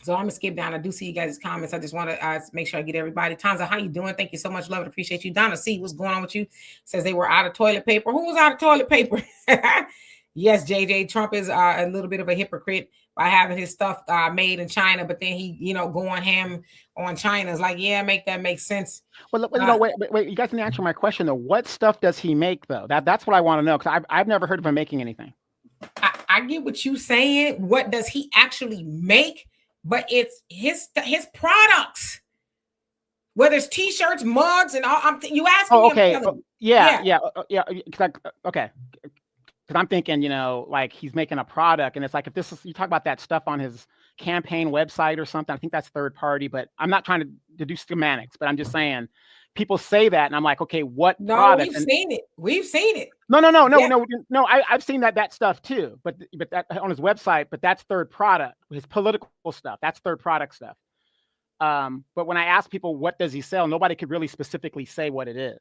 So I'm going to skip down. I do see you guys' comments. I just want to make sure I get everybody. Tanza, how you doing? Thank you so much. Love and appreciate you. Donna C, what's going on with you? Says they were out of toilet paper. Who was out of toilet paper? Yes, JJ, Trump is a little bit of a hypocrite by having his stuff made in China, but then he, going ham on China. It's like, make that make sense. Well, wait, you guys can answer my question though. What stuff does he make though? That's what I want to know because I've never heard of him making anything. I get what you're saying. What does he actually make? but it's his products, whether it's t-shirts, mugs, and all. You asking me? Okay. I'm telling you. Yeah. Okay. Because I'm thinking, like he's making a product, and it's like if this is you talk about that stuff on his campaign website or something. I think that's third party, but I'm not trying to do schematics. But I'm just saying, people say that, and I'm like, okay, what product? We've seen it. We've seen it. No. I've seen that stuff too, but that on his website. But that's third product. His political stuff. That's third product stuff. But when I ask people what does he sell, nobody could really specifically say what it is.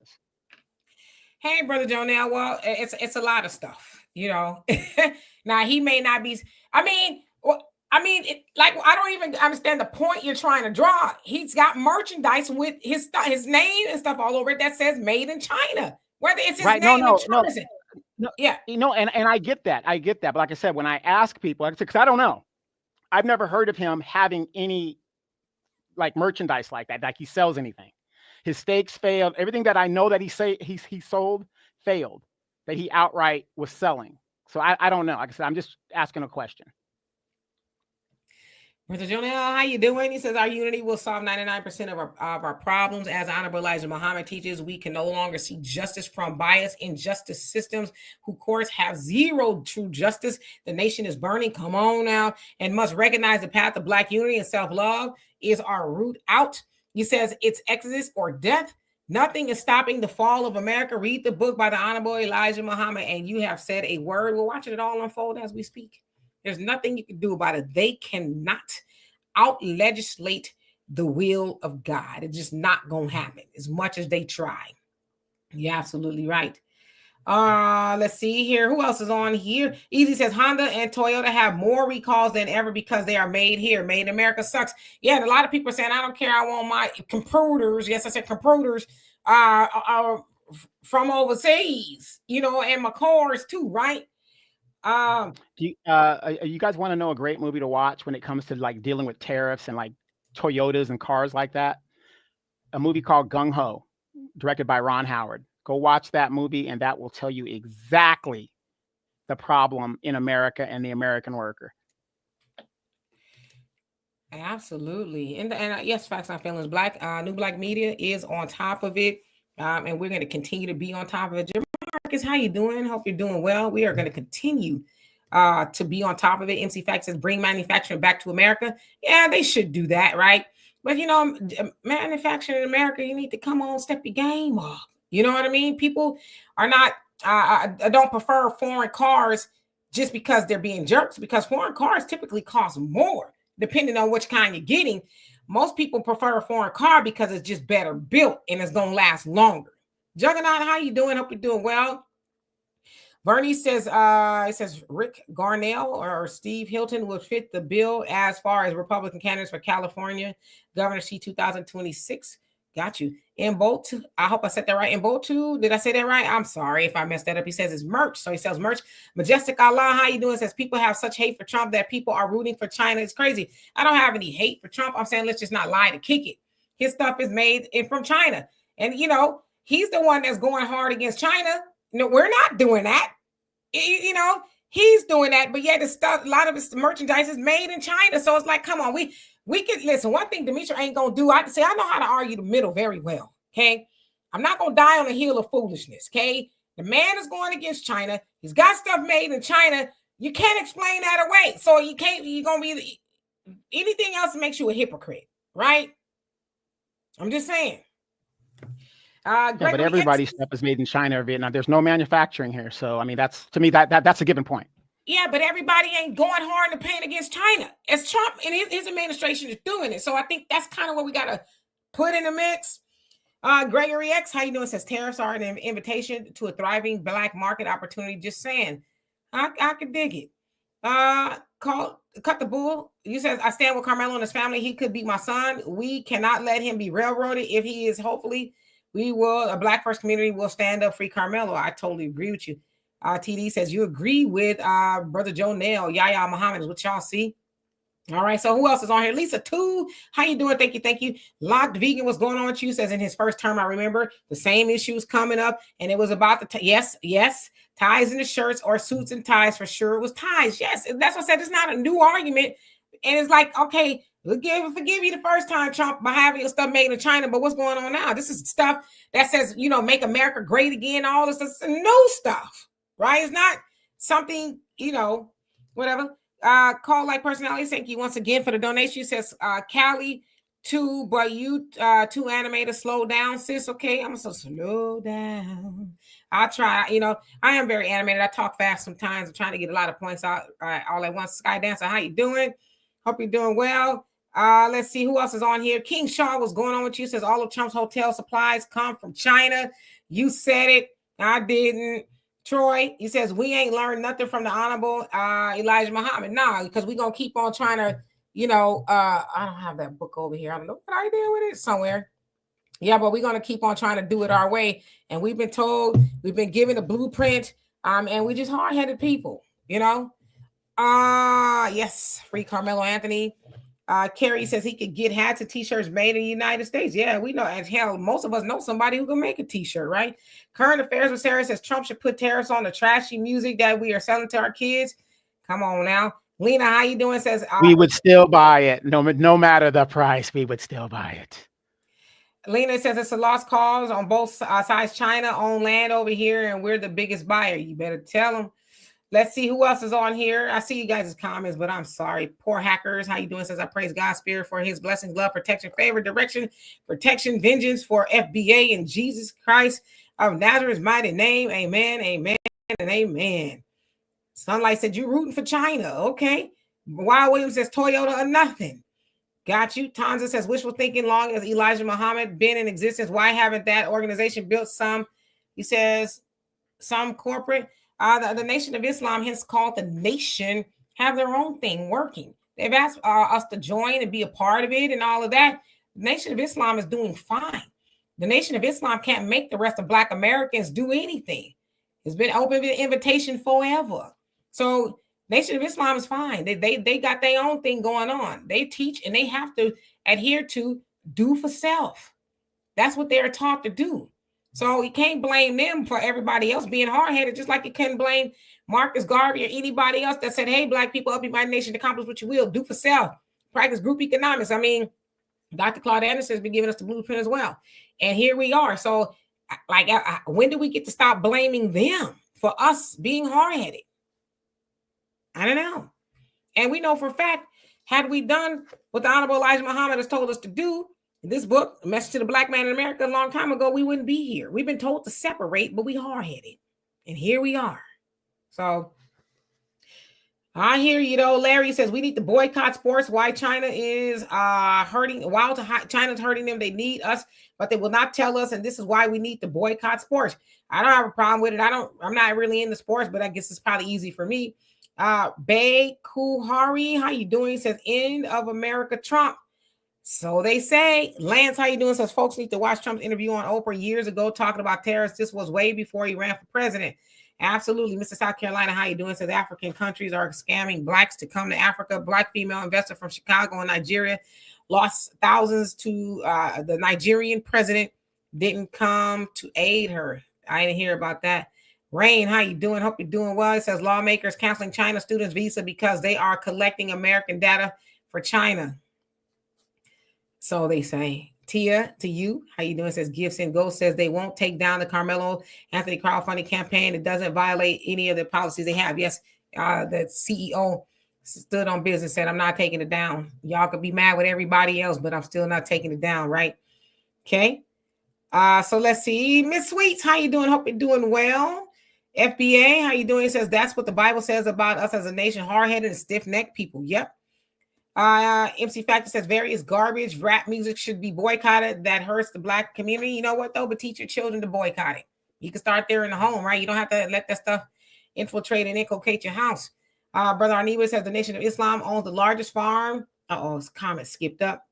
Hey, Brother Jonell, well, it's a lot of stuff, Now he may not be. I mean, I don't even understand the point you're trying to draw. He's got merchandise with his name and stuff all over it that says "Made in China," whether it's his name or China. No, yeah, and I get that. But like I said, when I ask people, because I don't know, I've never heard of him having any like merchandise like that, like he sells anything. His steaks failed. Everything that I know that he sold failed, that he outright was selling. So I don't know. Like I said, I'm just asking a question. Mr. Jonell, how you doing? He says, our unity will solve 99% of our problems. As Honorable Elijah Muhammad teaches, we can no longer seek justice from biased injustice systems who courts have zero true justice. The nation is burning. Come on now. And must recognize the path of Black unity and self-love is our route out. He says it's exodus or death. Nothing is stopping the fall of America. Read the book by the Honorable Elijah Muhammad, and you have said a word. We're watching it all unfold as we speak. There's nothing you can do about it. They cannot out-legislate the will of God. It's just not going to happen as much as they try. You're absolutely right. Let's see here. Who else is on here? Easy says Honda and Toyota have more recalls than ever because they are made here. Made in America sucks. Yeah, and a lot of people are saying, I don't care. I want my computers. Yes, I said computers from overseas, and my cars too, right? Do you guys want to know a great movie to watch when it comes to like dealing with tariffs and like Toyotas and cars like that? A movie called Gung Ho, directed by Ron Howard. Go watch that movie, and that will tell you exactly the problem in America and the American worker. Absolutely. And yes, Facts Not Feelings Black. New Black Media is on top of it. And we're going to continue to be on top of it. Marcus, how you doing? Hope you're doing well. We are going to continue to be on top of it. MC Facts says bring manufacturing back to America. Yeah, they should do that, right? But, manufacturing in America, you need to come on, step your game up. You know what I mean? People are not, I don't prefer foreign cars just because they're being jerks, because foreign cars typically cost more, depending on which kind you're getting. Most people prefer a foreign car because it's just better built and it's going to last longer. Juggernaut, how you doing? Hope you're doing well. Bernie says, it says Rick Garnell or Steve Hilton would fit the bill as far as Republican candidates for California governor seat 2026. Got you. In Bolt, I hope I said that right. In Bolt 2, did I say that right? I'm sorry if I messed that up. He says it's merch, so he sells merch. Majestic Allah, how you doing? Says people have such hate for Trump that people are rooting for China. It's crazy. I don't have any hate for Trump. I'm saying let's just not lie to kick it. His stuff is made from China, and he's the one that's going hard against China. No, we're not doing that. He's doing that, but yeah, the stuff, a lot of his merchandise is made in China. So it's like, come on, we could listen. One thing Demetri ain't gonna do. I know how to argue the middle very well. Okay, I'm not gonna die on the heel of foolishness. Okay, the man is going against China. He's got stuff made in China. You can't explain that away. So you're gonna be anything else that makes you a hypocrite, right? I'm just saying. But everybody's stuff is made in China or Vietnam. There's no manufacturing here, so I mean, that's to me that's a given point. Yeah, but everybody ain't going hard in the paint against China. As Trump and his administration is doing it. So I think that's kind of what we got to put in the mix. Gregory X, how you doing? Says tariffs are an invitation to a thriving Black market opportunity. Just saying, I could dig it. Cut the bull. You says I stand with Karmelo and his family. He could be my son. We cannot let him be railroaded. If he is, hopefully we will. A Black first community will stand up. Free Karmelo. I totally agree with you. TD says you agree with Brother Jonell, Yahya Muhammad is what y'all see. All right, so who else is on here? Lisa 2, how you doing? Thank you. Locked Vegan, what's going on with you? Says in his first term, I remember the same issues coming up, and it was about the yes, ties in the shirts or suits and ties for sure. It was ties. Yes, that's what I said. It's not a new argument, and it's like, okay, Forgive you the first time, Trump, by having your stuff made in China. But what's going on now? This is stuff that says, make America great again. All this is new stuff, right? It's not something, whatever. Call like personality. Thank you once again for the donation. It says, Callie, too, but you too animated. Slow down, sis. Okay, I'm so slow down. I'll try. I am very animated. I talk fast sometimes. I'm trying to get a lot of points out all at once. Sky Dancer, how you doing? Hope you're doing well. Let's see who else is on here. King Shaw, what's going on with you? Says all of Trump's hotel supplies come from China. You said it. I didn't. Troy, he says we ain't learned nothing from the Honorable Elijah Muhammad. Nah, because we're going to keep on trying to, I don't have that book over here. I don't know what I did with it somewhere. Yeah, but we're going to keep on trying to do it our way. And we've been told, we've been given a blueprint, and we just hard-headed people, Yes, free Karmelo Anthony. Kerry says he could get hats and t-shirts made in the United States. Yeah, we know, as hell, most of us know somebody who can make a t-shirt, right? Current Affairs with Sarah says Trump should put tariffs on the trashy music that we are selling to our kids. Come on now. Lena, how you doing? Says we would still buy it. No matter the price, we would still buy it. Lena says it's a lost cause on both sides. China own land over here, and we're the biggest buyer. You better tell them. Let's see who else is on here. I see you guys' comments, but I'm sorry. Poor hackers, how you doing? Says I praise God's spirit for his blessings, love, protection, favor, direction, protection, vengeance for FBA in Jesus Christ of Nazareth's mighty name. Amen, amen, and amen. Sunlight said you're rooting for China. Okay. Wild Williams says Toyota or nothing. Got you. Tanza says wishful thinking long as Elijah Muhammad been in existence. Why haven't that organization built some? He says some corporate. The Nation of Islam, hence called the Nation, have their own thing working. They've asked us to join and be a part of it and all of that. The Nation of Islam is doing fine. The Nation of Islam can't make the rest of Black Americans do anything. It's been open to invitation forever. So Nation of Islam is fine. They got their own thing going on. They teach and they have to adhere to do for self. That's what they're taught to do. So you can't blame them for everybody else being hard-headed, just like you couldn't blame Marcus Garvey or anybody else that said, hey, Black people, up in my nation, accomplish what you will, do for self, practice group economics. I mean, Dr. Claude Anderson has been giving us the blueprint as well. And here we are. So when do we get to stop blaming them for us being hard-headed? I don't know. And we know for a fact, had we done what the Honorable Elijah Muhammad has told us to do, this book, A Message to the Black Man in America, a long time ago, we wouldn't be here. We've been told to separate, but we hard-headed. And here we are. So I hear you, though. Larry says we need to boycott sports. Why China is hurting, while China's hurting them, they need us, but they will not tell us. And this is why we need to boycott sports. I don't have a problem with it. I'm not really into sports, but I guess it's probably easy for me. Bay Kuhari, how you doing? He says end of America Trump. So they say. Lance, how you doing? Says folks need to watch Trump's interview on Oprah years ago talking about tariffs. This was way before he ran for president. Absolutely. Mr. South Carolina, how you doing? Says African countries are scamming Blacks to come to Africa. Black female investor from Chicago and Nigeria lost thousands to the Nigerian president. Didn't come to aid her. I didn't hear about that. Rain, how you doing? Hope you're doing well. It says lawmakers canceling China students' visa because they are collecting American data for China. So they say. Tia, to you, how you doing? Says Gifts and Ghost says they won't take down the Karmelo Anthony crowdfunding campaign. It doesn't violate any of the policies they have. Yes, the CEO stood on business, said, I'm not taking it down. Y'all could be mad with everybody else, but I'm still not taking it down, right? Okay. So let's see. Miss Sweets, how you doing? Hope you're doing well. FBA, how you doing? It says that's what the Bible says about us as a nation, hard-headed and stiff-necked people. Yep. MC Factor says various garbage rap music should be boycotted. That hurts the Black community. You know what though? But teach your children to boycott it. You can start there in the home, right? You don't have to let that stuff infiltrate and inculcate your house. Brother Arniba says the Nation of Islam owns the largest farm. His comment skipped up.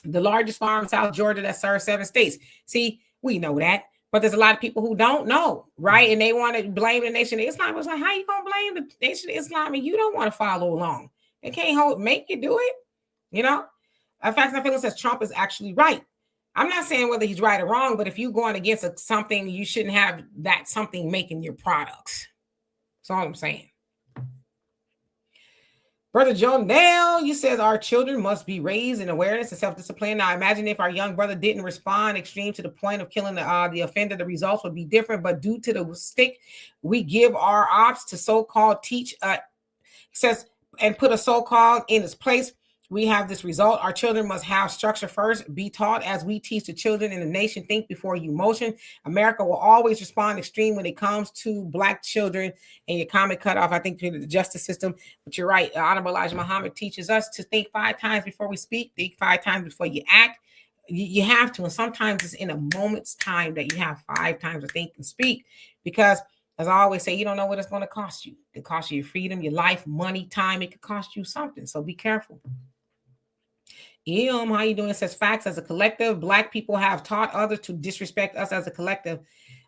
The largest farm in South Georgia that serves 7 states. See, we know that, but there's a lot of people who don't know, right? And they want to blame the Nation of Islam. It's like, how you gonna blame the Nation of Islam and you don't want to follow along? They can't make you do it, you know? Facts and Feelings says Trump is actually right. I'm not saying whether he's right or wrong, but if you're going against something, you shouldn't have that something making your products. That's all I'm saying. Brother Jonell, you says our children must be raised in awareness and self-discipline. Now, imagine if our young brother didn't respond extreme to the point of killing the offender, the results would be different. But due to the stick we give our ops to so-called teach, says, and put a so-called in its place, we have this result. Our children must have structure first, be taught as we teach the children in the nation, think before you motion. America will always respond extreme when it comes to Black children. And your comment cut off, I think, to the justice system. But you're right. Honorable Elijah Muhammad teaches us to think 5 times before we speak, think 5 times before you act. You have to. And sometimes it's in a moment's time that you have 5 times to think and speak. Because as I always say, you don't know what it's going to cost you. It costs you your freedom, your life, money, time. It could cost you something. So be careful. How you doing? It says facts as a collective. Black people have taught others to disrespect us as a collective.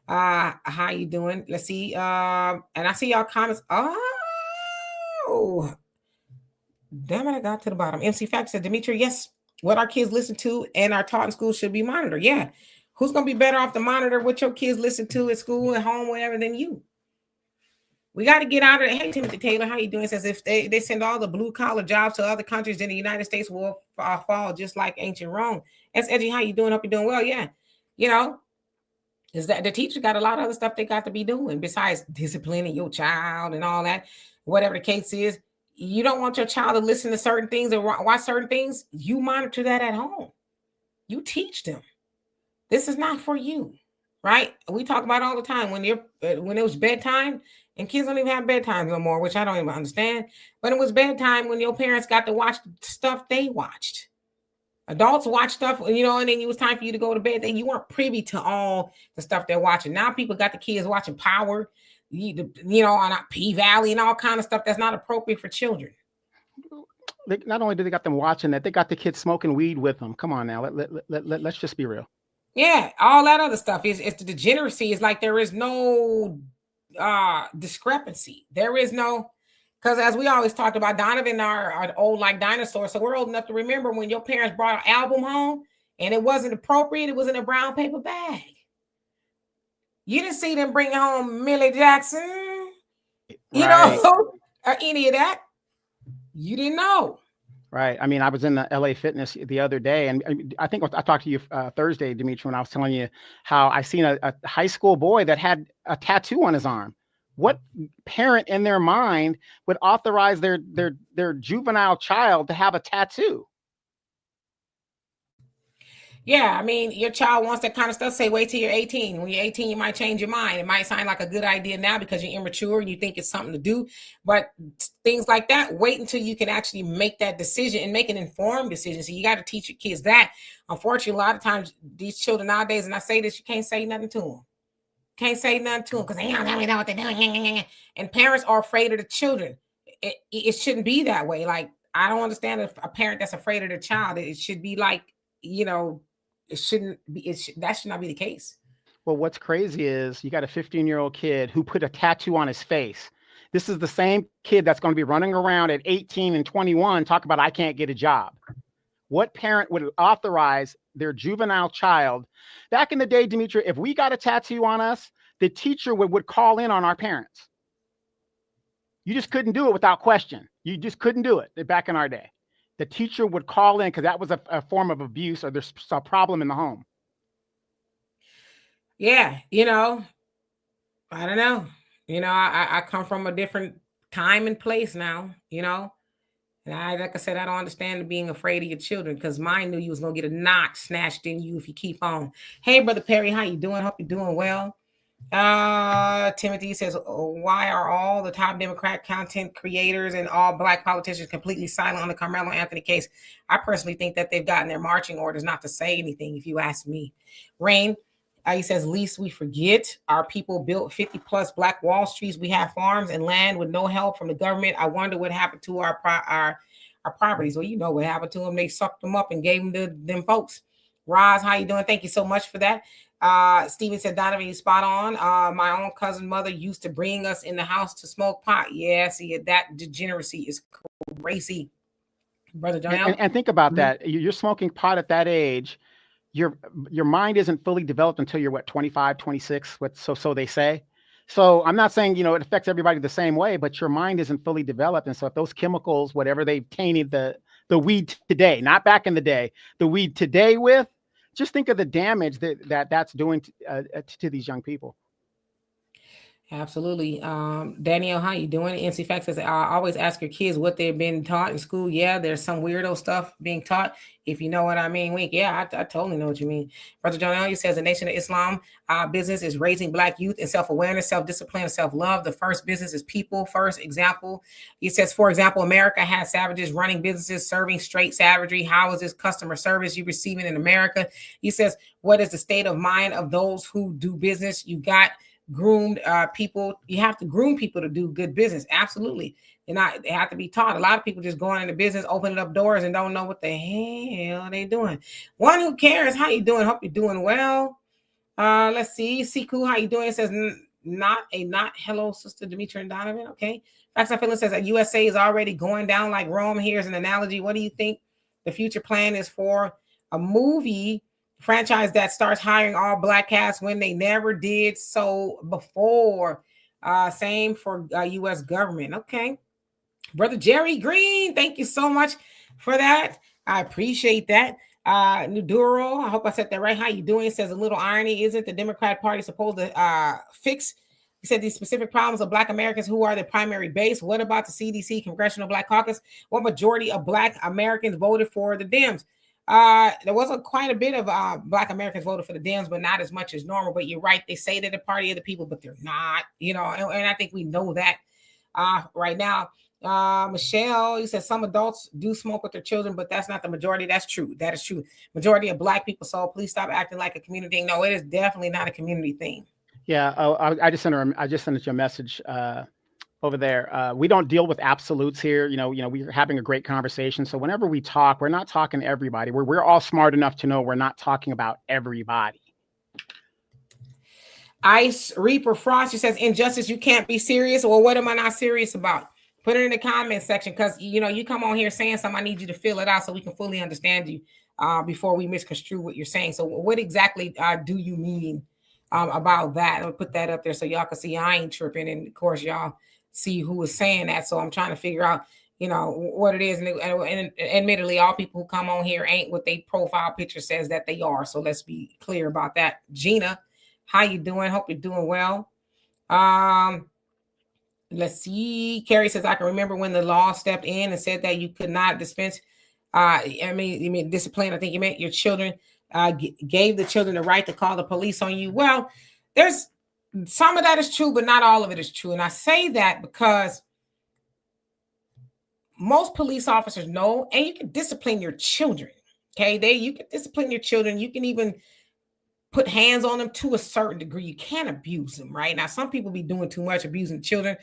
How you doing? Let's see. And I see y'all comments. Oh, damn it! I got to the bottom. MC Facts said, Demetri, yes, what our kids listen to and are taught in school should be monitored. Yeah, who's gonna be better off to monitor what your kids listen to at school, at home, whatever, than you? We got to get out of it. Hey, Timothy Taylor, how you doing? It says if they send all the blue collar jobs to other countries, then the United States will fall just like ancient Rome. That's Edgy. How you doing? Hope you're doing well. Yeah, is that the teacher got a lot of other stuff they got to be doing besides disciplining your child and all that. Whatever the case is, you don't want your child to listen to certain things or watch certain things. You monitor that at home. You teach them. This is not for you, right? We talk about all the time when it was bedtime. And kids don't even have bedtime no more, which I don't even understand. But it was bedtime when your parents got to watch stuff they watched. Adults watch stuff, and then it was time for you to go to bed. Then you weren't privy to all the stuff they're watching. Now people got the kids watching Power, on P-Valley and all kind of stuff that's not appropriate for children. Not only do they got them watching that, they got the kids smoking weed with them. Come on now, let's just be real. Yeah, all that other stuff is the degeneracy. Is like there is no discrepancy. There is no, because as we always talked about, Donovan are old like dinosaurs, so we're old enough to remember when your parents brought an album home and it wasn't appropriate. It was in a brown paper bag. You didn't see them bring home Millie Jackson, or any of that. You didn't know. Right. I mean, I was in the LA Fitness the other day, and I think I talked to you Thursday, Demetri, when I was telling you how I seen a high school boy that had a tattoo on his arm. What parent in their mind would authorize their juvenile child to have a tattoo? Yeah, I mean, your child wants that kind of stuff. Say, wait till you're 18. When you're 18, you might change your mind. It might sound like a good idea now because you're immature and you think it's something to do. But things like that, wait until you can actually make that decision and make an informed decision. So you got to teach your kids that. Unfortunately, a lot of times these children nowadays, and I say this, you can't say nothing to them. Can't say nothing to them because they don't know what they're doing. And parents are afraid of the children. It shouldn't be that way. Like, I don't understand a parent that's afraid of their child. It should be like, it shouldn't be. That should not be the case. Well, what's crazy is you got a 15-year-old kid who put a tattoo on his face. This is the same kid that's going to be running around at 18 and 21 talking about, I can't get a job. What parent would authorize their juvenile child? Back in the day, Demetri, if we got a tattoo on us, the teacher would call in on our parents. You just couldn't do it without question. You just couldn't do it back in our day. The teacher would call in because that was a form of abuse or there's a problem in the home. Yeah, I don't know. I come from a different time and place now, And like I said, I don't understand being afraid of your children because mine knew you was going to get a knot snatched in you if you keep on. Hey, Brother Perry, how you doing? Hope you're doing well. Timothy says, why are all the top Democrat content creators and all Black politicians completely silent on the Karmelo Anthony case? I personally think that they've gotten their marching orders not to say anything, if you ask me. Rain, he says, least we forget our people built 50 plus Black Wall Streets. We have farms and land with no help from the government. I wonder what happened to our properties. Well, you know what happened to them. They sucked them up and gave them to them folks. Roz, how you doing? Thank you so much for that. Steven said, Donovan, you spot on. My own cousin mother used to bring us in the house to smoke pot. Yeah, see, that degeneracy is crazy. Brother John. And think about that. You're smoking pot at that age. Your mind isn't fully developed until you're 25, 26, so they say. So I'm not saying, it affects everybody the same way, but your mind isn't fully developed. And so if those chemicals, whatever they've tainted the weed today, not back in the day, the weed today with, just think of the damage that's doing to these young people. Absolutely. Danielle, how you doing? NC Fact says, I always ask your kids what they've been taught in school. Yeah, there's some weirdo stuff being taught. If you know what I mean, Wink. Yeah, I totally know what you mean. Brother John Elliott says, the Nation of Islam business is raising Black youth in self-awareness, self-discipline, and self-love. The first business is people first. Example, he says, for example, America has savages running businesses, serving straight savagery. How is this customer service you receiving in America? He says, what is the state of mind of those who do business? You got groomed people. You have to groom people to do good business. Absolutely. They have to be taught. A lot of people just going into business, opening up doors and don't know what the hell they doing. One who cares. How you doing? Hope you're doing well. Let's see. Siku, how you doing? It says not hello, Sister Demetra and Donovan. Okay. Facts I Feeling says that USA is already going down like Rome. Here's an analogy. What do you think the future plan is for a movie franchise that starts hiring all Black cast when they never did so before? Same for U.S. government. Okay. Brother Jerry Green, thank you so much for that. I appreciate that. Nuduro, I hope I said that right. How you doing? It says a little irony. Isn't the Democrat Party supposed to fix? He said these specific problems of Black Americans who are the primary base. What about the CDC, Congressional Black Caucus? What majority of Black Americans voted for the Dems? There wasn't quite a bit of Black Americans voted for the Dems, but not as much as normal. But you're right. They say they're the party of the people, but they're not, and I think we know that right now. Michelle, you said some adults do smoke with their children, but that's not the majority. That's true. That is true. Majority of Black people. So please stop acting like a community thing. No, it is definitely not a community thing. Yeah. I just sent you a message over there. We don't deal with absolutes here. We're having a great conversation. So whenever we talk, we're not talking to everybody. We're all smart enough to know we're not talking about everybody. Ice Reaper Frost, says injustice. You can't be serious. Well, what am I not serious about? Put it in the comment section, because you come on here saying something. I need you to fill it out so we can fully understand you before we misconstrue what you're saying. So what exactly do you mean about that? I'll put that up there so y'all can see I ain't tripping, and of course y'all see who is saying that. So I'm trying to figure out what it is, and admittedly all people who come on here ain't what they profile picture says that they are. So let's be clear about that. Gina, how you doing? Hope you're doing well. Let's see. Carrie says, I can remember when the law stepped in and said that you could not dispense. You mean discipline. I think you meant your children, gave the children the right to call the police on you. Well, there's some of that is true, but not all of it is true. And I say that because most police officers know, and you can discipline your children. Okay. You can discipline your children. You can even put hands on them to a certain degree. You can't abuse them, right? Now, some people be doing too much, abusing children.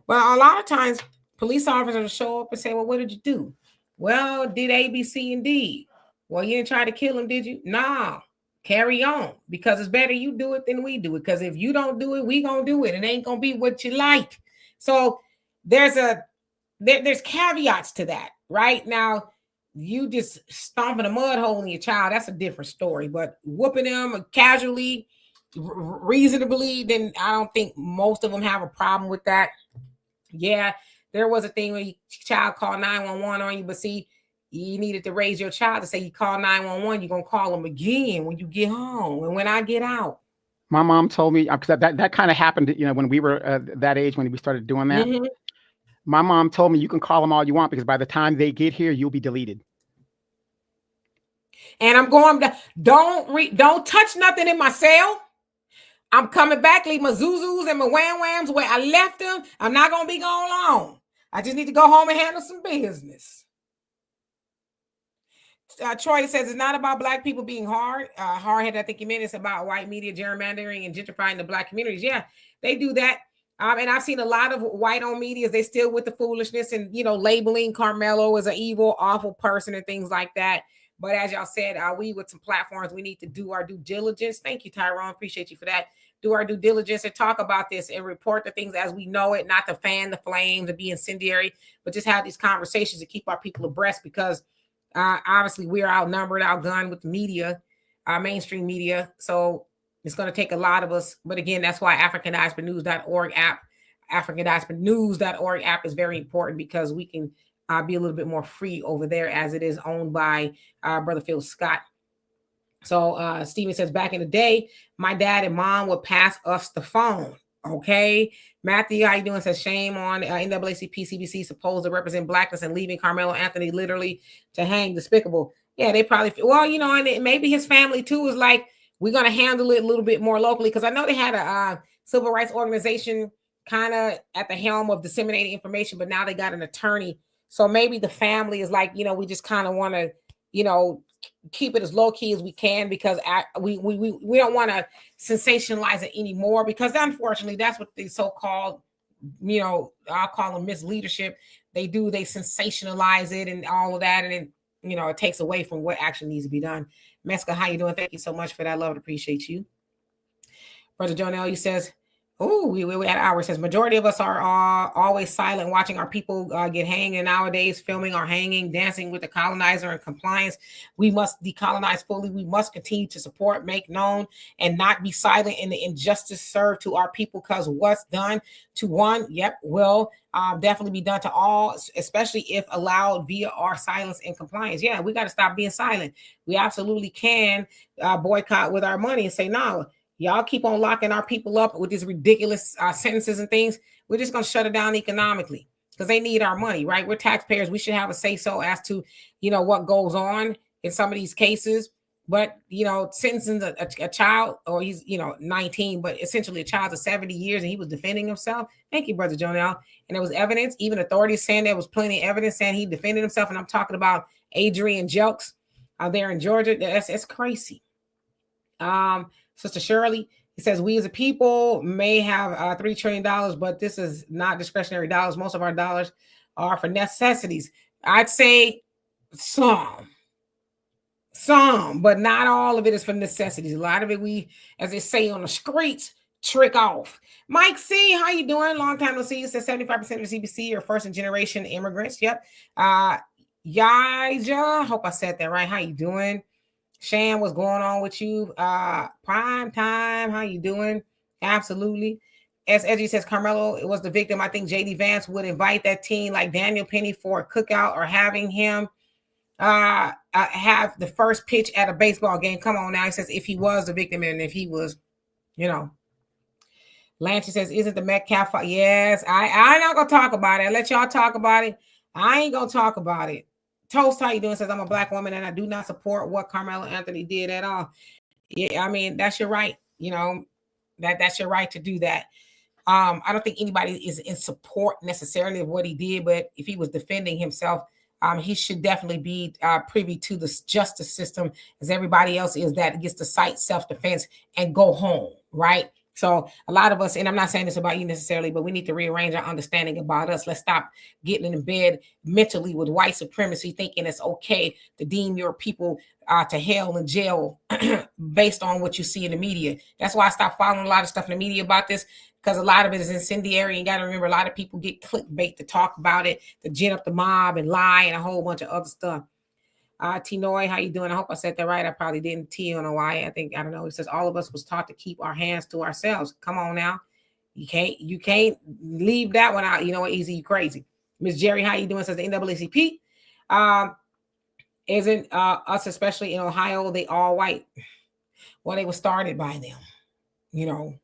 But a lot of times, police officers show up and say, well, what did you do? Well, did A, B, C, and D. Well, you didn't try to kill him, did you? No. Carry on. Because it's better you do it than we do it. Because if you don't do it, we going to do it. It ain't going to be what you like. So there's caveats to that, right? Now, you just stomping a mud hole in your child, that's a different story. But whooping them casually, reasonably, then I don't think most of them have a problem with that. Yeah, there was a thing where your child called 911 on you, but see, you needed to raise your child to say you call 911, you're going to call them again when you get home and when I get out. My mom told me, because that kind of happened, when we were that age, when we started doing that. Mm-hmm. My mom told me you can call them all you want, because by the time they get here, you'll be deleted. And I'm going to, don't touch nothing in my cell. I'm coming back, leave my zuzus and my wham-whams where I left them. I'm not going to be gone long. I just need to go home and handle some business. Troy says it's not about Black people being hard-headed. I think you meant it's about white media gerrymandering and gentrifying the Black communities. Yeah, they do that. And I've seen a lot of white-owned medias. They still with the foolishness and, labeling Karmelo as an evil, awful person and things like that. But as y'all said, we with some platforms, we need to do our due diligence. Thank you, Tyrone. Appreciate you for that. Do our due diligence and talk about this and report the things as we know it, not to fan the flames and be incendiary, but just have these conversations to keep our people abreast, because obviously we're outnumbered, outgunned with the media, mainstream media. So It's going to take a lot of us. But again, that's why AfricanDiasporaNews.org app is very important, because we can be a little bit more free over there, as it is owned by Brother Phil Scott. So Steven says, back in the day, my dad and mom would pass us the phone. Okay. Matthew, how you doing? Says, shame on NAACP, CBC, supposed to represent blackness and leaving Karmelo Anthony literally to hang. Despicable. Yeah, they probably, well, you know, and maybe his family too is like, we're going to handle it a little bit more locally. Because I know they had a civil rights organization kind of at the helm of disseminating information, but now they got an attorney. So maybe the family is like, you know, we just kind of want to, you know, keep it as low key as we can, because we don't want to sensationalize it anymore, because unfortunately that's what the so-called, you know, I'll call them misleadership, they do. They sensationalize it and all of that, and then, you know, it takes away from what actually needs to be done. Meska, how you doing? Thank you so much for that. Love and appreciate you. Brother Jonell, he says, oh, we at hours. Says, majority of us are always silent, watching our people get hanged nowadays, filming our hanging, dancing with the colonizer in compliance. We must decolonize fully. We must continue to support, make known, and not be silent in the injustice served to our people, because what's done to one, will definitely be done to all, especially if allowed via our silence and compliance. Yeah, we got to stop being silent. We absolutely can boycott with our money and say, no, y'all keep on locking our people up with these ridiculous sentences and things. We're just going to shut it down economically, because they need our money, right? We're taxpayers. We should have a say so as to, you know, what goes on in some of these cases. But, you know, sentencing a child, or he's, you know, 19, but essentially a child of 70 years, and he was defending himself. Thank you, Brother Jonell. And there was evidence, even authorities saying there was plenty of evidence saying he defended himself. And I'm talking about Adrian Jelks there in Georgia. That's crazy. Sister Shirley, he says, we as a people may have $3 trillion, but this is not discretionary dollars. Most of our dollars are for necessities. I'd say some, but not all of it is for necessities. A lot of it, we, as they say on the streets, trick off. Mike C, how you doing? Long time no see. You said 75% of the CBC are first generation immigrants. Yep. Yaija, hope I said that right. How you doing? Shan, what's going on with you? Prime time, how you doing? Absolutely. As Edgy says, Karmelo was the victim. I think JD Vance would invite that teen like Daniel Penny for a cookout, or having him have the first pitch at a baseball game. Come on now. He says, if he was the victim, and if he was, you know. Lance says, isn't the Metcalf? Yes, I'm not going to talk about it. I'll let y'all talk about it. I ain't going to talk about it. Toast, how you doing? Says, I'm a black woman and I do not support what Karmelo Anthony did at all. Yeah, I mean, that's your right. You know, that's your right to do that. I don't think anybody is in support necessarily of what he did, but if he was defending himself, he should definitely be privy to the justice system as everybody else is, that gets to cite self-defense and go home, right? So a lot of us, and I'm not saying this about you necessarily, but we need to rearrange our understanding about us. Let's stop getting in bed mentally with white supremacy, thinking it's okay to deem your people to hell and jail based on what you see in the media. That's why I stopped following a lot of stuff in the media about this, because a lot of it is incendiary. You got to remember, a lot of people get clickbait to talk about it, to gin up the mob and lie and a whole bunch of other stuff. Tinoy, how you doing? I hope I said that right. I probably didn't. T on Hawaii. I don't know. It says all of us was taught to keep our hands to ourselves. Come on now. You can't leave that one out. You know what? Easy, you crazy. Miss Jerry, how you doing? Says the NAACP. Isn't us, especially in Ohio, they all white. Well, they were started by them, you know.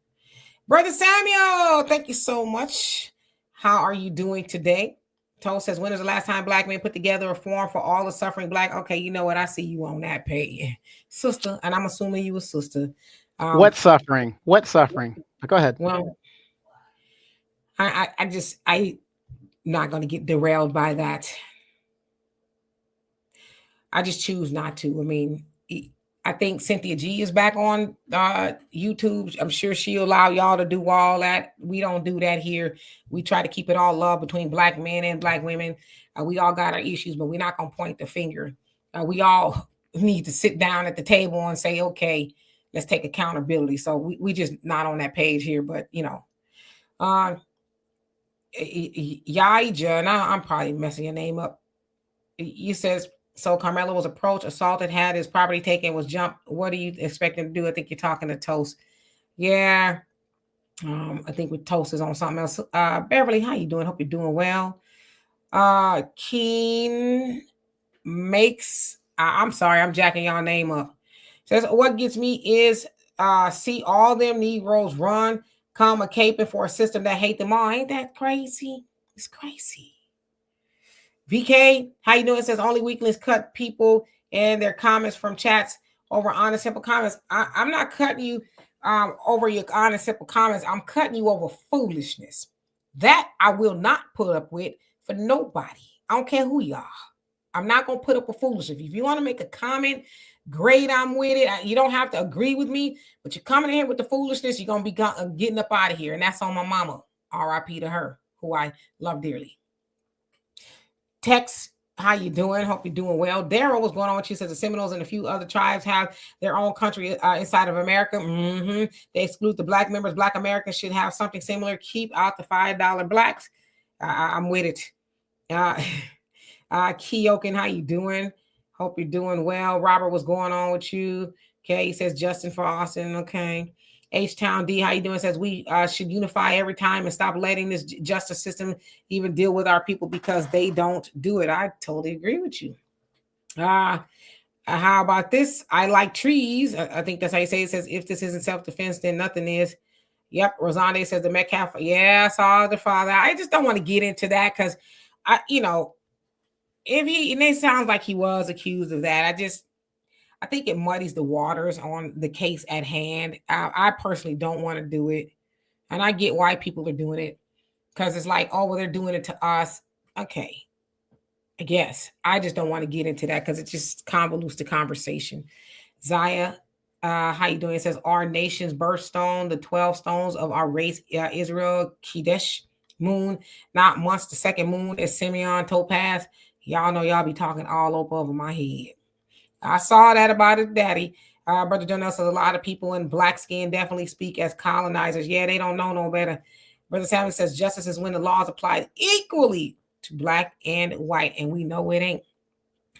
Brother Samuel, thank you so much. How are you doing today? Toll says, when is the last time black men put together a forum for all the suffering black? Okay, you know what? I see you on that page. Sister, and I'm assuming you a sister. What suffering? What suffering? Go ahead. Well, I'm not going to get derailed by that. I just choose not to. I mean, I think Cynthia G is back on YouTube. I'm sure she'll allow y'all to do all that. We don't do that here. We try to keep it all love between black men and black women. We all got our issues, but we're not going to point the finger. We all need to sit down at the table and say, okay, let's take accountability. So we just not on that page here, but you know. Yaija, now I'm probably messing your name up. You says, so Karmelo was approached, assaulted, had his property taken, was jumped. What do you expect him to do? I think you're talking to Toast. Yeah. I think with Toast is on something else. Beverly, how you doing? Hope you're doing well. Keen makes. I'm sorry, I'm jacking y'all name up. Says what gets me is see all them Negroes run, come a caping for a system that hate them all. Ain't that crazy? It's crazy. VK, how you doing? It says only weaklings cut people and their comments from chats over honest, simple comments. I'm not cutting you over your honest, simple comments. I'm cutting you over foolishness. That I will not put up with for nobody. I don't care who you are. I'm not going to put up with foolishness. If you want to make a comment, great, I'm with it. You don't have to agree with me, but you're coming in here with the foolishness, you're going to be getting up out of here. And that's on my mama. RIP to her, who I love dearly. Tex, how you doing? Hope you're doing well. Daryl, what's going on with you? Says the Seminoles and a few other tribes have their own country inside of America. They exclude the black members. Black Americans should have something similar. Keep out the $5 blacks. I'm with it. Keoken, how you doing? Hope you're doing well. Robert, what's going on with you? Okay, he says Justin for Austin. Okay. H-Town D, how you doing? Says we should unify every time and stop letting this justice system even deal with our people because they don't do it. I totally agree with you. How about this? I like trees. I think that's how you say it. It says if this isn't self-defense, then nothing is. Yep. Rosande says the Metcalf. Yeah, I saw the father. I just don't want to get into that because if he, and it sounds like he was accused of that. I think it muddies the waters on the case at hand. I personally don't want to do it. And I get why people are doing it. Because it's like, oh, well, they're doing it to us. Okay. I guess. I just don't want to get into that because it just convolutes the conversation. Zaya, how you doing? It says, our nation's birthstone, the 12 stones of our race, Israel, Kadesh, moon, not once the second moon is Simeon, Topaz. Y'all know y'all be talking all over my head. I saw that about his daddy. Brother Jonell says a lot of people in black skin definitely speak as colonizers. Yeah, they don't know no better. Brother Samuel says justice is when the laws apply equally to black and white, and we know it ain't.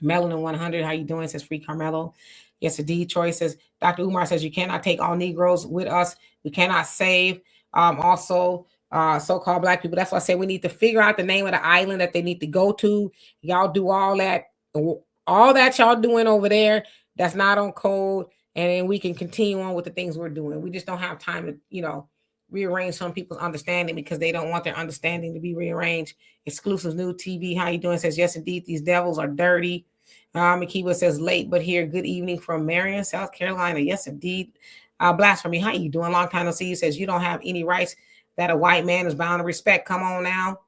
Melanin 100, how you doing? Says Free Karmelo. Yes, indeed. Troy says, Dr. Umar says you cannot take all Negroes with us. We cannot save. Also, so-called black people. That's why I say we need to figure out the name of the island that they need to go to. Y'all do all that y'all doing over there. That's not on code. And then we can continue on with the things we're doing. We just don't have time to, rearrange some people's understanding because they don't want their understanding to be rearranged. Exclusive New TV. How you doing? Says, yes, indeed. These devils are dirty. Makiba says, late but here. Good evening from Marion, South Carolina. Yes, indeed. Blasphemy. How you doing? Long time no see. You. Says, you don't have any rights that a white man is bound to respect. Come on now.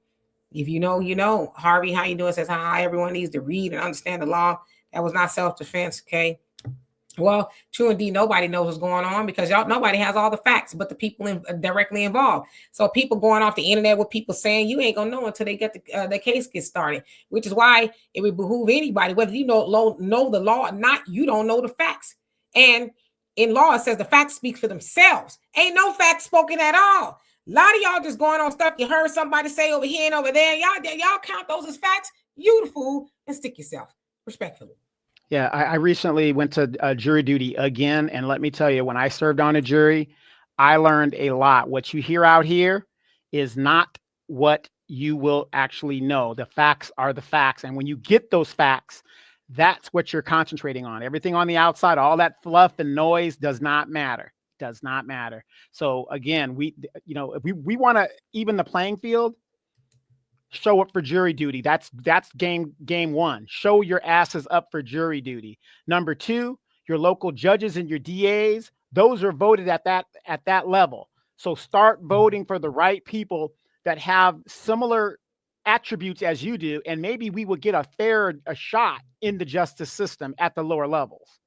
If you know, you know. Harvey, how you doing? Says, hi, everyone needs to read and understand the law. That was not self-defense, okay? Well, true indeed, nobody knows what's going on because nobody has all the facts but the people directly involved. So people going off the internet with people saying you ain't gonna know until they get the case gets started, which is why it would behoove anybody, whether you know the law or not, you don't know the facts. And in law, it says the facts speak for themselves. Ain't no facts spoken at all. A lot of y'all just going on stuff you heard somebody say over here and over there. Y'all count those as facts. You the fool and stick yourself respectfully. Yeah, I recently went to jury duty again, and let me tell you, when I served on a jury, I learned a lot. What you hear out here is not what you will actually know. The facts are the facts, and when you get those facts, that's what you're concentrating on. Everything on the outside, all that fluff and noise does not matter. Does not matter. So again, if we want to even the playing field, show up for jury duty. That's game one. Show your asses up for jury duty. Number two, your local judges and your DAs, those are voted at that level. So start voting for the right people that have similar attributes as you do, and maybe we would get a shot in the justice system at the lower levels.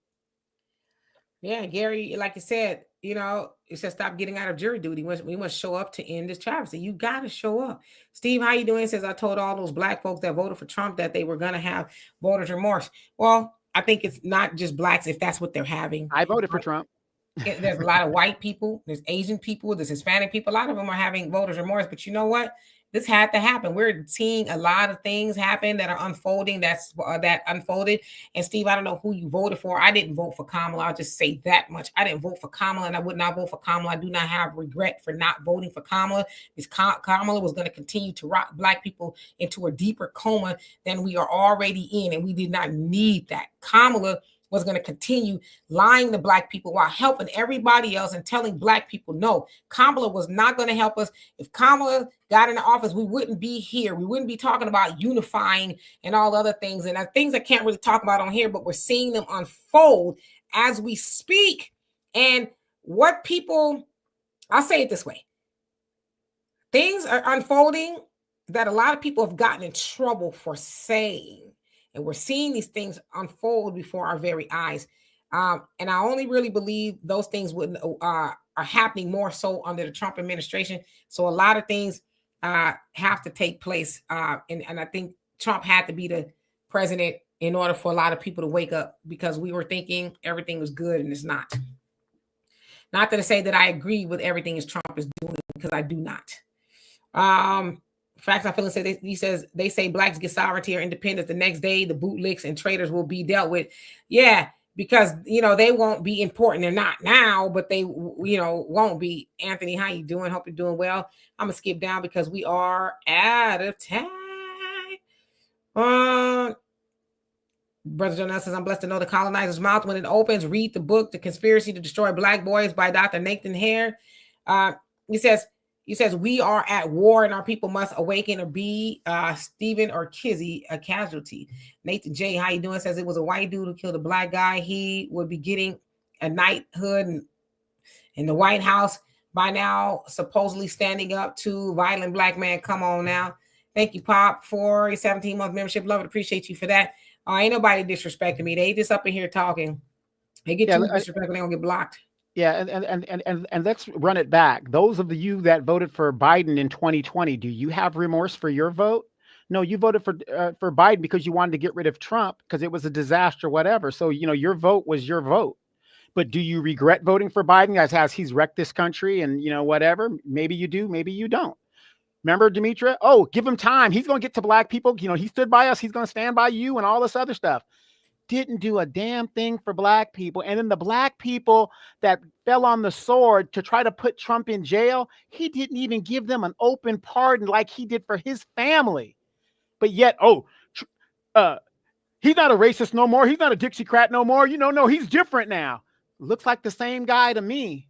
Yeah, Gary, like you said, it says stop getting out of jury duty. We must show up to end this travesty. You got to show up. Steve, how you doing? Says, I told all those black folks that voted for Trump that they were going to have voter's remorse. Well, I think it's not just blacks if that's what they're having. I voted for Trump. There's a lot of white people, there's Asian people, there's Hispanic people. A lot of them are having voters remorse. But you know what? This had to happen. We're seeing a lot of things happen that are unfolding. That unfolded. And Steve, I don't know who you voted for. I didn't vote for Kamala. I'll just say that much. I didn't vote for Kamala, and I would not vote for Kamala. I do not have regret for not voting for Kamala, because Kamala was going to continue to rock Black people into a deeper coma than we are already in, and we did not need that. Kamala was going to continue lying to Black people while helping everybody else and telling Black people no. Kamala was not going to help us. If Kamala got in the office, we wouldn't be here. We wouldn't be talking about unifying and all other things. And things I can't really talk about on here, but we're seeing them unfold as we speak. And what people, I'll say it this way. Things are unfolding that a lot of people have gotten in trouble for saying. And we're seeing these things unfold before our very eyes. And I only really believe those things are happening more so under the Trump administration. So a lot of things have to take place. And I think Trump had to be the president in order for a lot of people to wake up, because we were thinking everything was good and it's not. Not to say that I agree with everything as Trump is doing, because I do not. Facts I feel and he says they say Blacks get sovereignty or independence. The next day, the bootlicks and traitors will be dealt with. Yeah, because they won't be important. They're not now, but they won't be. Anthony, how you doing? Hope you're doing well. I'm gonna skip down because we are out of time. Brother Jonah says, I'm blessed to know the colonizer's mouth when it opens. Read the book, The Conspiracy to Destroy Black Boys by Dr. Nathan Hare. He says, we are at war and our people must awaken or be Stephen or Kizzy a casualty. Nathan J, how you doing? Says it was a white dude who killed a Black guy. He would be getting a knighthood in the White House by now, supposedly standing up to violent Black man. Come on now. Thank you, Pop, for a 17-month membership. Love it. Appreciate you for that. Ain't nobody disrespecting me. They just up in here talking. They get too disrespectful, they gonna get blocked. Yeah, and let's run it back. Those of you that voted for Biden in 2020, do you have remorse for your vote? No, you voted for Biden because you wanted to get rid of Trump because it was a disaster, whatever. So your vote was your vote. But do you regret voting for Biden as he's wrecked this country and whatever? Maybe you do, maybe you don't. Remember, Demetra? Oh, give him time. He's going to get to Black people. He stood by us. He's going to stand by you and all this other stuff. Didn't do a damn thing for Black people. And then the Black people that fell on the sword to try to put Trump in jail, he didn't even give them an open pardon like he did for his family. But yet, he's not a racist no more. He's not a Dixiecrat no more. No, he's different now. Looks like the same guy to me.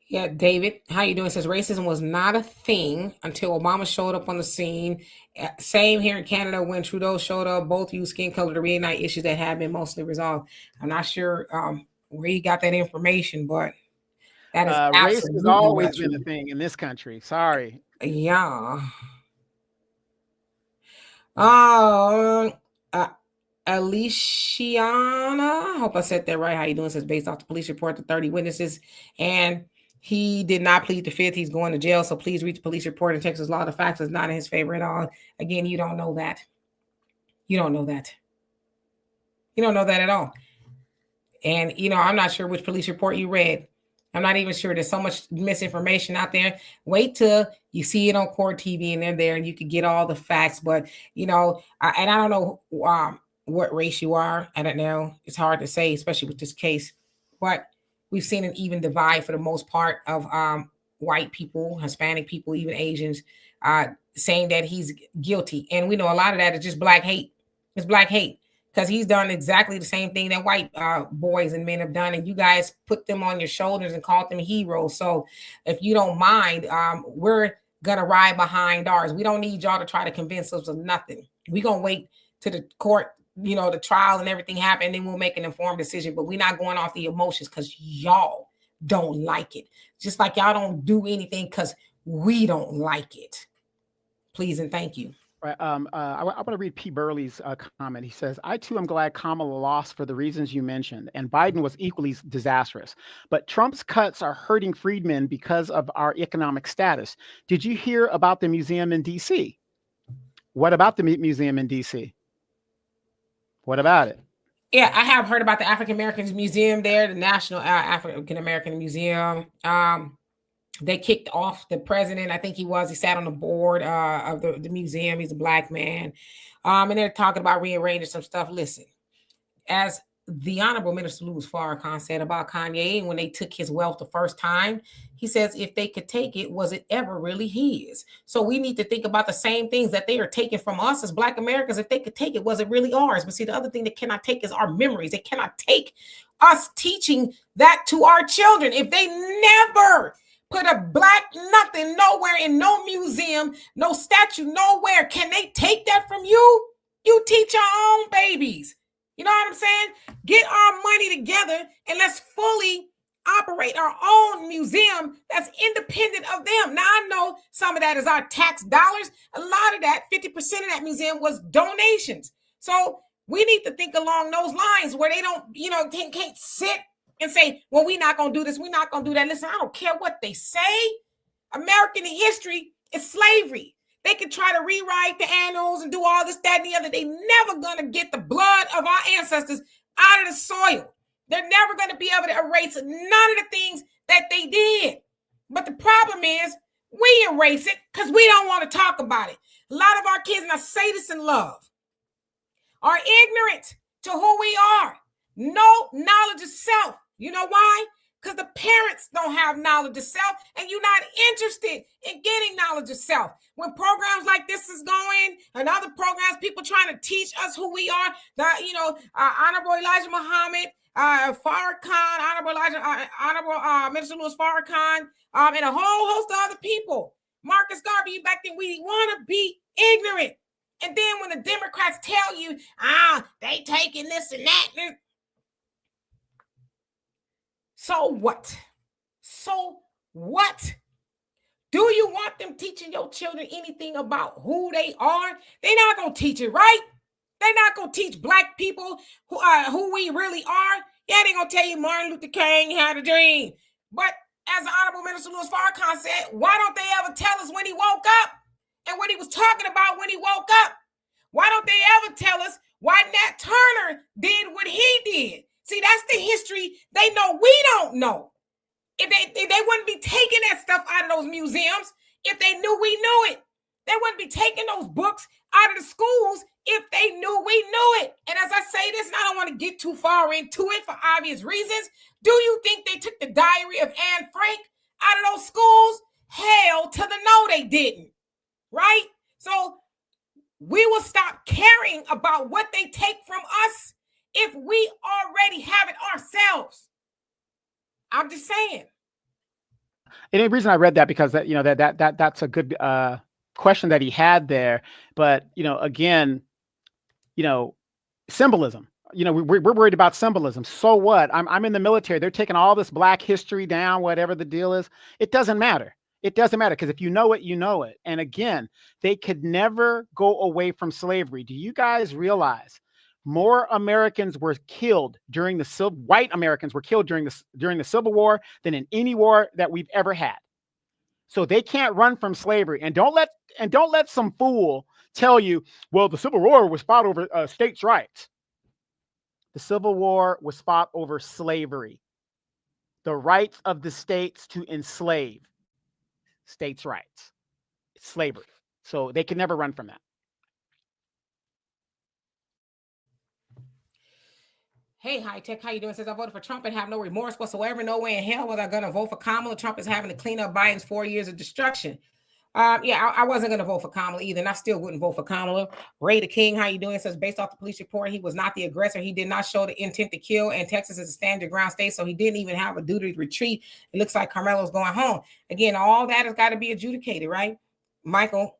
Yeah, David, how you doing? Says racism was not a thing until Obama showed up on the scene. Same here in Canada when Trudeau showed up. Both used skin color to reignite issues that have been mostly resolved. I'm not sure where you got that information, but that is race has always been a thing in this country. Sorry. Yeah. Aliciana, I hope I said that right. How you doing? Says based off the police report, the 30 witnesses, and he did not plead the fifth. He's going to jail. So please read the police report in Texas law. The facts is not in his favor at all. Again, you don't know that. You don't know that. You don't know that at all. And, I'm not sure which police report you read. I'm not even sure. There's so much misinformation out there. Wait till you see it on court TV and they're there and you can get all the facts. But, and I don't know what race you are. I don't know. It's hard to say, especially with this case. But we've seen an even divide for the most part of white people, Hispanic people, even Asians, saying that he's guilty. And we know a lot of that is just Black hate. It's Black hate because he's done exactly the same thing that white boys and men have done. And you guys put them on your shoulders and called them heroes. So if you don't mind, we're going to ride behind ours. We don't need y'all to try to convince us of nothing. We're going to wait to the court, the trial and everything happen, and then we'll make an informed decision. But we're not going off the emotions because y'all don't like it. Just like y'all don't do anything because we don't like it. Please and thank you. Right. I want to read P. Burley's comment. He says, I too am glad Kamala lost for the reasons you mentioned, and Biden was equally disastrous. But Trump's cuts are hurting freedmen because of our economic status. Did you hear about the museum in D.C.? What about the museum in D.C.? What about it? Yeah, I have heard about the African Americans Museum there, the National African American Museum. They kicked off the president. I think he sat on the board of the museum. He's a black man. And they're talking about rearranging some stuff. Listen, as the Honorable Minister Louis Farrakhan said about Kanye, and when they took his wealth the first time, he says, if they could take it, was it ever really his? So we need to think about the same things that they are taking from us as Black Americans. If they could take it, was it really ours? But see, the other thing they cannot take is our memories. They cannot take us teaching that to our children. If they never put a black nothing nowhere in no museum, no statue, nowhere, can they take that from you? You teach your own babies. You know what I'm saying? Get our money together and let's fully operate our own museum that's independent of them. Now, I know some of that is our tax dollars. A lot of that, 50% of that museum was donations. So we need to think along those lines where they don't, can't sit and say, well, we're not going to do this. We're not going to do that. Listen, I don't care what they say. American history is slavery. They can try to rewrite the annals and do all this, that, and the other. They never going to get the blood of our ancestors out of the soil. They're never going to be able to erase none of the things that they did. But the problem is we erase it because we don't want to talk about it. A lot of our kids, and I say this in love, are ignorant to who we are. No knowledge of self. You know why? Because the parents don't have knowledge of self, and you're not interested in getting knowledge of self. When programs like this is going, and other programs, people trying to teach us who we are, Honorable Elijah Muhammad, Farrakhan, Honorable Minister Louis Farrakhan, and a whole host of other people. Marcus Garvey, back then, we want to be ignorant. And then when the Democrats tell you, they taking this and that, so what? So what? Do you want them teaching your children anything about who they are? They're not going to teach it, right? They're not going to teach Black people who we really are. Yeah, they're going to tell you Martin Luther King had a dream. But as the Honorable Minister Louis Farrakhan said, why don't they ever tell us when he woke up and what he was talking about when he woke up? Why don't they ever tell us why Nat Turner did what he did? See, that's the history they know we don't know. If they wouldn't be taking that stuff out of those museums if they knew we knew it. They wouldn't be taking those books out of the schools if they knew we knew it. And as I say this, and I don't want to get too far into it for obvious reasons, do you think they took the diary of Anne Frank out of those schools? Hell to the no, they didn't. Right? So we will stop caring about what they take from us if we already have it ourselves. I'm just saying. And the reason I read that because that's a good question that he had there. But again, symbolism. We're worried about symbolism. So what? I'm in the military. They're taking all this Black history down, whatever the deal is. It doesn't matter. It doesn't matter because if you know it, you know it. And again, they could never go away from slavery. Do you guys realize more Americans were killed during the white Americans were killed during the Civil War than in any war that we've ever had? So they can't run from slavery. And don't let some fool tell you, well, the Civil War was fought over states' rights. The Civil War was fought over slavery, the rights of the states to enslave. States' rights, slavery. So they can never run from that. Hey, High Tech, how you doing? Says I voted for Trump and have no remorse whatsoever. No way in hell was I going to vote for Kamala. Trump is having to clean up Biden's 4 years of destruction. I wasn't going to vote for Kamala either, and I still wouldn't vote for Kamala. Ray the King, how you doing? Says based off the police report, he was not the aggressor. He did not show the intent to kill, and Texas is a stand your ground state, so he didn't even have a duty to retreat. It looks like Karmelo's going home. Again, all that has got to be adjudicated, right? Michael,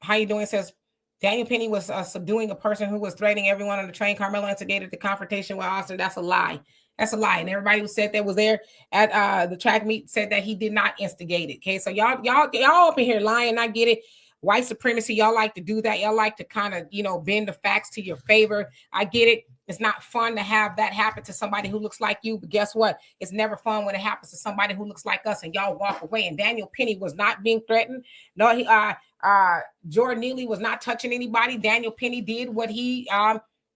how you doing? Says Daniel Penny was subduing a person who was threatening everyone on the train. Karmelo instigated the confrontation with Austin. That's a lie. That's a lie. And everybody who said that was there at the track meet said that he did not instigate it. Okay. So y'all up in here lying. I get it. White supremacy. Y'all like to do that. Y'all like to kind of, bend the facts to your favor. I get it. It's not fun to have that happen to somebody who looks like you. But guess what? It's never fun when it happens to somebody who looks like us and y'all walk away. And Daniel Penny was not being threatened. No, Jordan Neely was not touching anybody. Daniel Penny did what he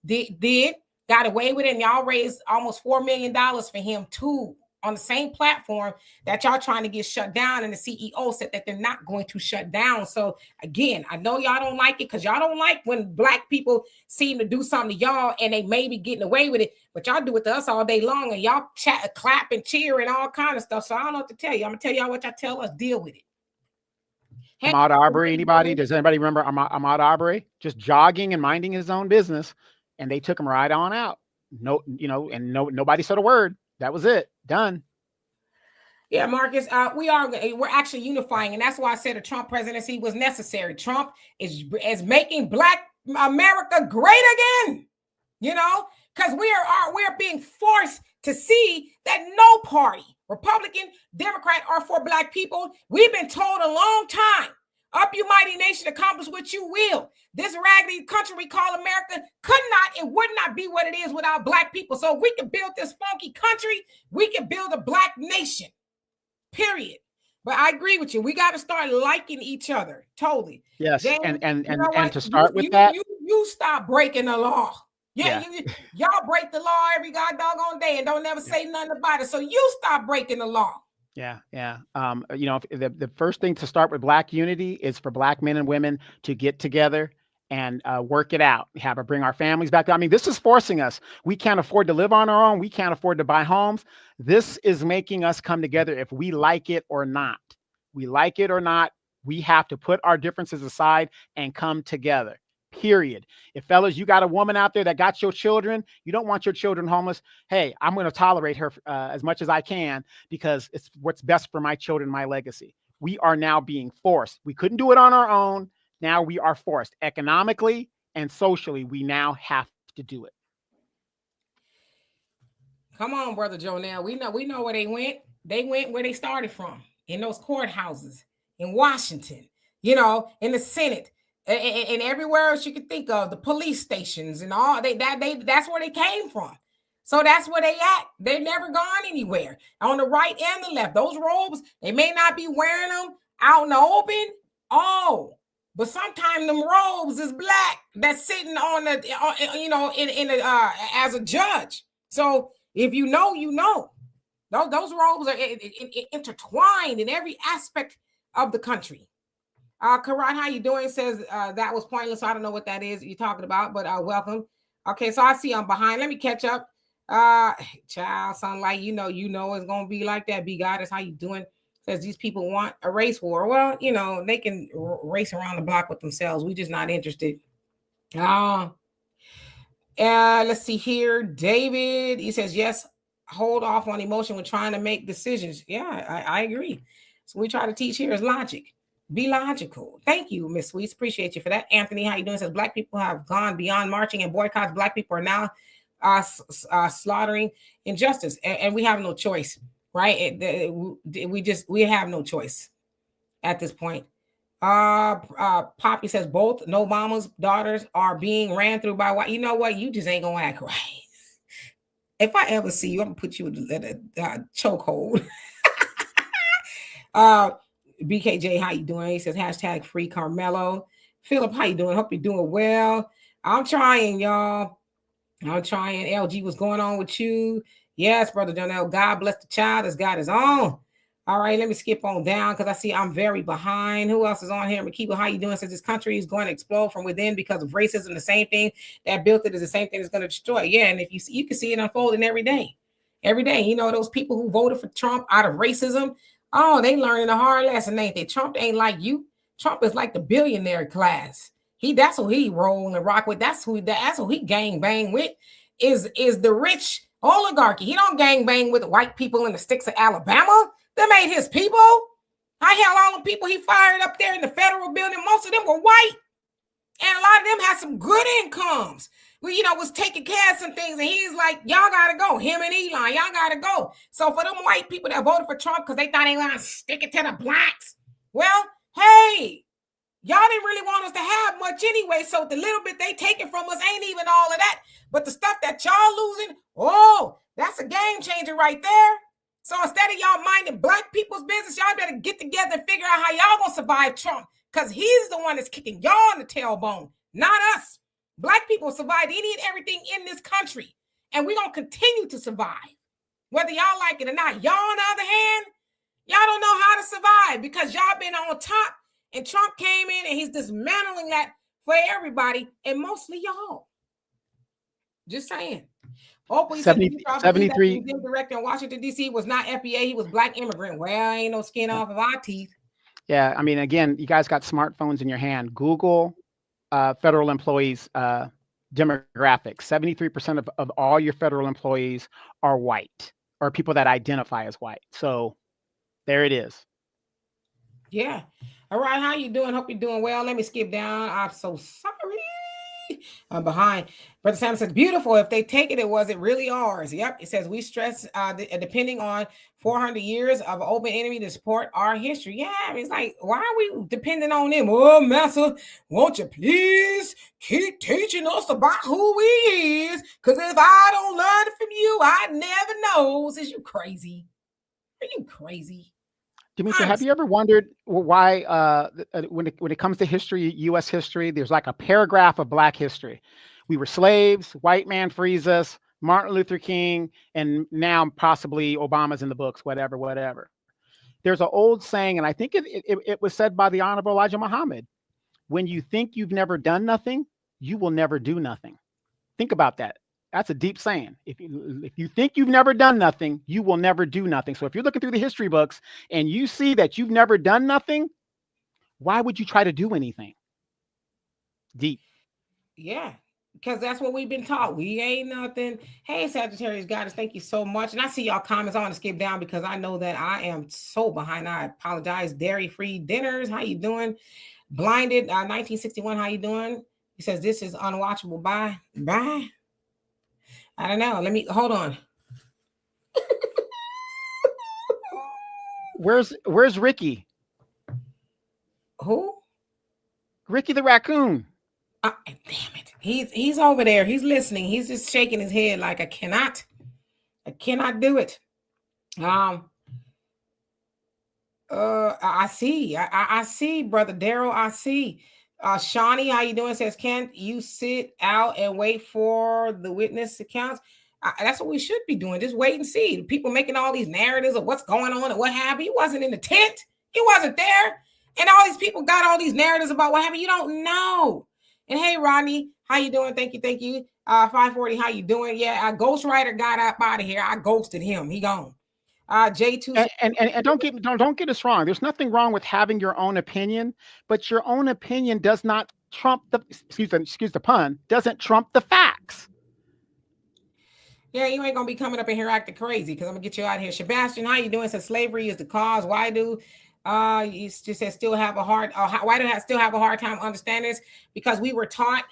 did. got away with it, and y'all raised almost $4 million for him too, on the same platform that y'all trying to get shut down, and the CEO said that they're not going to shut down. So again, I know y'all don't like it because y'all don't like when black people seem to do something to y'all and they may be getting away with it, but y'all do it to us all day long, and y'all chat, clap and cheer and all kind of stuff. So I don't know what to tell you. I'm gonna tell y'all what y'all tell us. Deal with it. Ahmaud Arbery, anybody? Does anybody remember Ahmaud Arbery? Just jogging and minding his own business, and they took him right on out. Nobody said a word. That was it. Done. Yeah, Marcus, we're actually unifying, and that's why I said a Trump presidency was necessary. Trump is making Black America great again, because we're being forced to see that no party, Republican, Democrat, are for Black people. We've been told a long time, up you mighty nation, accomplish what you will. This raggedy country we call America would not be what it is without Black people. So if we can build this funky country, we can build a Black nation. Period. But I agree with you. We got to start liking each other. Totally. Yes. Then, and to start with that, you stop breaking the law. Yeah. Y'all break the law every god doggone day and don't never say nothing about it. So you stop breaking the law. Yeah. The first thing to start with Black unity is for Black men and women to get together and work it out. Bring our families back. I mean, this is forcing us. We can't afford to live on our own. We can't afford to buy homes. This is making us come together if we like it or not. We like it or not, we have to put our differences aside and come together. Period. If fellas, you got a woman out there that got your children, you don't want your children homeless. Hey, I'm going to tolerate her as much as I can because it's what's best for my children, my legacy. We are now being forced. We couldn't do it on our own. Now we are forced economically and socially. We now have to do it. Come on, Brother Jonell. We know where they went. They went where they started from, in those courthouses, in Washington, in the Senate, and everywhere else you could think of, the police stations and all. That's where they came from. So that's where they at. They've never gone anywhere. On the right and the left, those robes, they may not be wearing them out in the open. Oh, but sometimes them robes is Black that's sitting on the, as a judge. So if you know, those robes are intertwined in every aspect of the country. Karat, how you doing? Says that was pointless. So I don't know what that is you're talking about, but welcome. Okay, so I see I'm behind. Let me catch up. Child, sound like you know it's gonna be like that. B Goddess, how you doing? Says these people want a race war. Well, they can race around the block with themselves. We just not interested. Let's see here. David, he says, yes, hold off on emotion when trying to make decisions. Yeah, I agree. So we try to teach here is logic. Be logical. Thank you, Miss Sweets. Appreciate you for that. Anthony, how you doing? Says Black people have gone beyond marching and boycotts. Black people are now slaughtering injustice, and we have no choice. Right? We have no choice at this point. Poppy says both no mama's daughters are being ran through by white. You know what? You just ain't gonna act right. If I ever see you, I'm gonna put you in a chokehold. BKJ, how you doing? He says hashtag free Karmelo. Philip, how you doing? Hope you're doing well. I'm trying, y'all. I'm trying. LG, what's going on with you? Yes, Brother Jonell. God bless the child as God is on. All right, let me skip on down because I see I'm very behind. Who else is on here? Makiba, how you doing? Says this country is going to explode from within because of racism. The same thing that built it is the same thing that's going to destroy. Yeah, and if you can see it unfolding every day. Every day. Those people who voted for Trump out of racism, oh, they learning a hard lesson, ain't they? Trump ain't like you. Trump is like the billionaire class. That's who he roll and rock with. That's who he gang bang with is the rich oligarchy. He don't gang bang with the white people in the sticks of Alabama. Them ain't his people. All the people he fired up there in the federal building, most of them were white. And a lot of them had some good incomes. Was taking care of some things. And he's like, y'all got to go. Him and Elon, y'all got to go. So for them white people that voted for Trump because they thought they were going to stick it to the blacks, well, hey, y'all didn't really want us to have much anyway. So the little bit they taking from us ain't even all of that. But the stuff that y'all losing, oh, that's a game changer right there. So instead of y'all minding Black people's business, y'all better get together and figure out how y'all gonna survive Trump, because he's the one that's kicking y'all in the tailbone, not us. Black people survived any and everything in this country, and we're going to continue to survive, whether y'all like it or not. Y'all, on the other hand, y'all don't know how to survive because y'all been on top, and Trump came in and he's dismantling that for everybody, and mostly y'all. Just saying. Hopefully, 73 director in Washington, D.C. was not FBA. He was black immigrant. Well, ain't no skin off of our teeth. Yeah, I mean, again, you guys got smartphones in your hand. Google federal employees demographics. 73% of all your federal employees are white or people that identify as white. So there it is. Yeah. All right. How you doing? Hope you're doing well. Let me skip down. I'm so sorry. I'm behind. Brother Sam says, beautiful. If they take it, was it really ours? Yep. It says, we stress, depending on 400 years of open enemy to support our history. Yeah. I mean, it's like, why are we depending on them? Oh, Master, won't you please keep teaching us about who we is? Because if I don't learn it from you, I never knows. Is you crazy? Are you crazy? Demetra, have you ever wondered why, when it comes to history, U.S. history, there's like a paragraph of Black history. We were slaves, white man frees us, Martin Luther King, and now possibly Obama's in the books, whatever. There's an old saying, and I think it was said by the Honorable Elijah Muhammad, when you think you've never done nothing, you will never do nothing. Think about that. That's a deep saying. If you think you've never done nothing, you will never do nothing. So if you're looking through the history books and you see that you've never done nothing, why would you try to do anything? Deep. Yeah, because that's what we've been taught. We ain't nothing. Hey, Sagittarius Goddess, thank you so much. And I see y'all comments. I want to skip down because I know that I am so behind. I apologize. Dairy-free dinners. How you doing? Blinded 1961. How you doing? He says this is unwatchable. Bye. I don't know. Let me hold on. Where's Ricky? Who? Ricky the raccoon. Damn it. He's over there. He's listening. He's just shaking his head like I cannot do it. I see. I see, brother Daryl. I see. Shawnee, how you doing? Says, can't you sit out and wait for the witness accounts? That's what we should be doing. Just wait and see. People making all these narratives of what's going on and what happened. He wasn't in the tent. He wasn't there. And all these people got all these narratives about what happened. You don't know. And hey, Rodney, how you doing? Thank you. 540, how you doing? Yeah, a ghostwriter got up out of here. I ghosted him. He gone. J2 and don't get us wrong. There's nothing wrong with having your own opinion, but your own opinion does not trump the excuse the pun, doesn't trump the facts. Yeah, you ain't gonna be coming up in here acting crazy because I'm gonna get you out of here. Sebastian, how you doing? Says slavery is the cause. Why do you just said still have a hard why do I still have a hard time understanding this? Because we were taught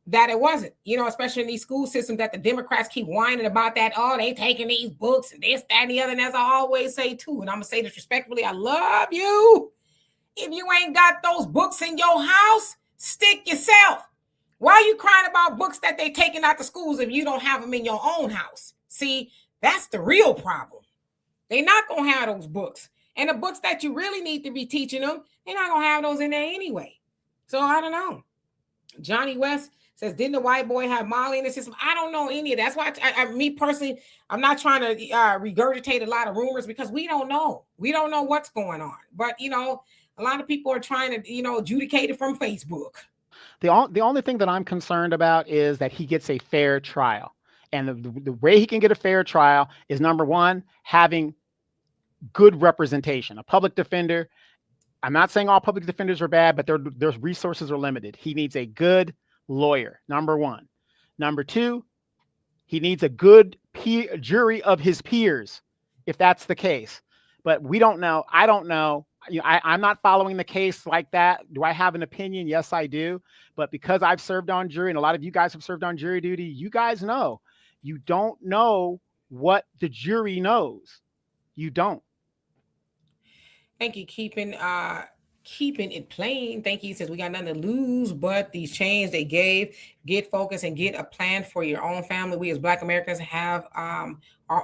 that it wasn't, especially in these school systems that the Democrats keep whining about that. Oh, they taking these books and this, that, and the other. And as I always say too, and I'm gonna say this respectfully, I love you. If you ain't got those books in your house, stick yourself. Why are you crying about books that they taking out the schools if you don't have them in your own house? See, that's the real problem. They're not gonna have those books. And the books that you really need to be teaching them, they're not gonna have those in there anyway. So I don't know. Johnny West says, didn't the white boy have Molly in the system? I don't know any of that. That's why me personally, I'm not trying to regurgitate a lot of rumors because we don't know. We don't know what's going on. But, a lot of people are trying to, adjudicate it from Facebook. The only thing that I'm concerned about is that he gets a fair trial. And the way he can get a fair trial is, number one, having good representation. A public defender. I'm not saying all public defenders are bad, but their resources are limited. He needs a good lawyer, number one. Number two, he needs a good jury of his peers, if that's the case. But we don't know. I don't know. I'm not following the case like that. Do I have an opinion? Yes, I do. But because I've served on jury, and a lot of you guys have served on jury duty, you guys know. You don't know what the jury knows. You don't. Thank you, keeping it plain. Thank you. He says we got nothing to lose but these chains they gave. Get focused and get a plan for your own family. We as Black Americans have our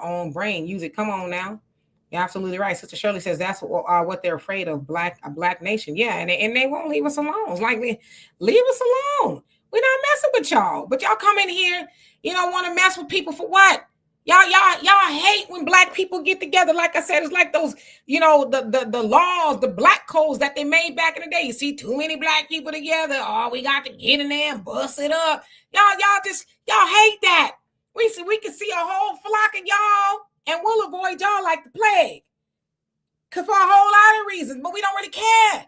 own brain. Use it. Come on now. You're absolutely right. Sister Shirley says that's what they're afraid of, a black nation. Yeah, and they won't leave us alone. It's like, leave us alone. We're not messing with y'all. But y'all come in here, you don't want to mess with people for what? Y'all hate when black people get together. Like I said, it's like those, the laws, the black codes that they made back in the day. You see too many black people together. Oh, we got to get in there and bust it up. Y'all hate that. We can see a whole flock of y'all and we'll avoid y'all like the plague. Cause for a whole lot of reasons, but we don't really care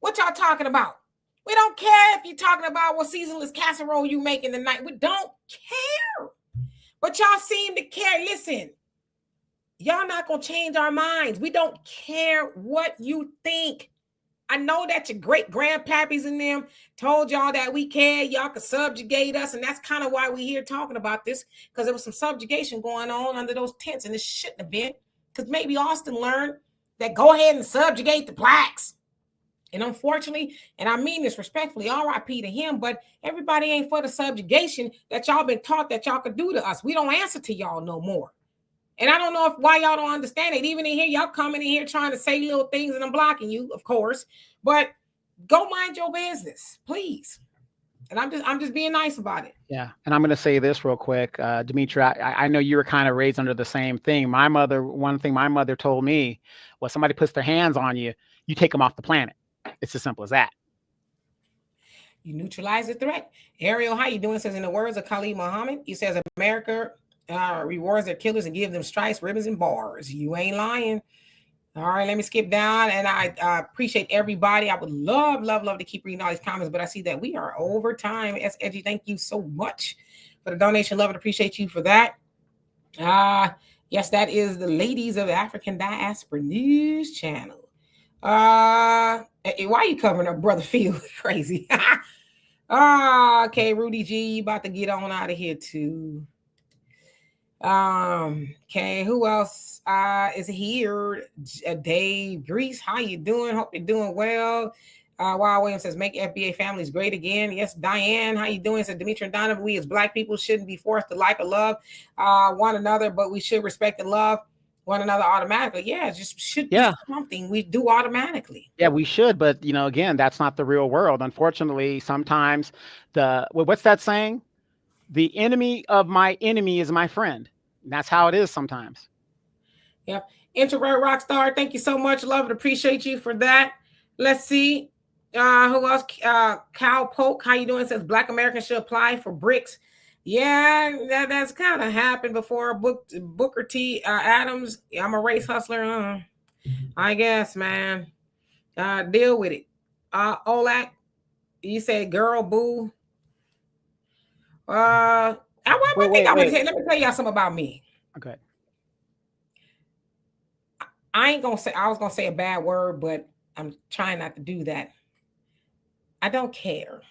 what y'all talking about. We don't care if you're talking about what seasonless casserole you making tonight. We don't care. But y'all seem to care. Listen, y'all not going to change our minds. We don't care what you think. I know that your great grandpappies and them told y'all that we care. Y'all could subjugate us. And that's kind of why we're here talking about this. Because there was some subjugation going on under those tents. And it shouldn't have been. Because maybe Austin learned that go ahead and subjugate the blacks. And unfortunately, and I mean this respectfully, RIP to him, but everybody ain't for the subjugation that y'all been taught that y'all could do to us. We don't answer to y'all no more. And I don't know why y'all don't understand it. Even in here, y'all coming in here trying to say little things and I'm blocking you, of course. But go mind your business, please. And I'm just being nice about it. Yeah. And I'm going to say this real quick. Dimitri, I know you were kind of raised under the same thing. One thing my mother told me was somebody puts their hands on you, you take them off the planet. It's as simple as that. You neutralize the threat. Ariel, how you doing? Says in the words of Khalid Muhammad, he says America rewards their killers and gives them stripes, ribbons, and bars. You ain't lying. All right, let me skip down. And I appreciate everybody. I would love to keep reading all these comments, but I see that we are over time. S. Edgy, thank you so much for the donation. Love and appreciate you for that. Yes, that is the Ladies of African Diaspora News Channel. Why are you covering up Brother Phil? Crazy. Okay, Rudy G, you about to get on out of here too. Okay, who else is here? Dave Grease, how you doing? Hope you're doing well. Wild Williams says, make FBA families great again. Yes, Diane, how you doing? Says Dimitri and Donovan, we as black people shouldn't be forced to like or love one another, but we should respect and love one another automatically. Yeah, it just should be something we do automatically. Yeah, we should. But, again, that's not the real world. Unfortunately, sometimes what's that saying? The enemy of my enemy is my friend. And that's how it is sometimes. Yep. Introvert Rockstar, thank you so much. Love and appreciate you for that. Let's see. Who else? Cal Polk, how you doing? Says Black Americans should apply for BRICS. Yeah, that's kind of happened before. Booker T. Adams, I'm a race hustler. I guess, man. Deal with it. Olak, you said girl, boo. Let me tell y'all something about me. Okay. I was gonna say a bad word, but I'm trying not to do that. I don't care.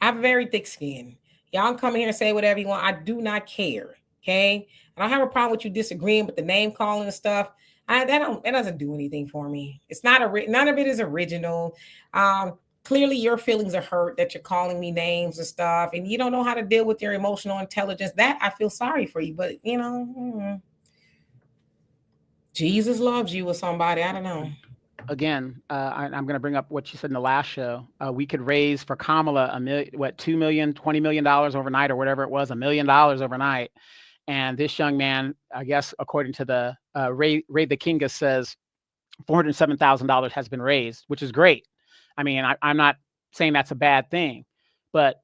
I have a very thick skin. Y'all come here and say whatever you want. I do not care. Okay. I don't have a problem with you disagreeing with the name calling and stuff. That doesn't do anything for me. It's not none of it is original. Clearly your feelings are hurt that you're calling me names and stuff, and you don't know how to deal with your emotional intelligence. That I feel sorry for you, but Jesus loves you or somebody. I don't know. Again, I'm going to bring up what you said in the last show. We could raise for Kamala $2 million, $20 million overnight or whatever it was, $1 million overnight. And this young man, I guess, according to the Ray the Kinga says $407,000 has been raised, which is great. I mean, I'm not saying that's a bad thing, but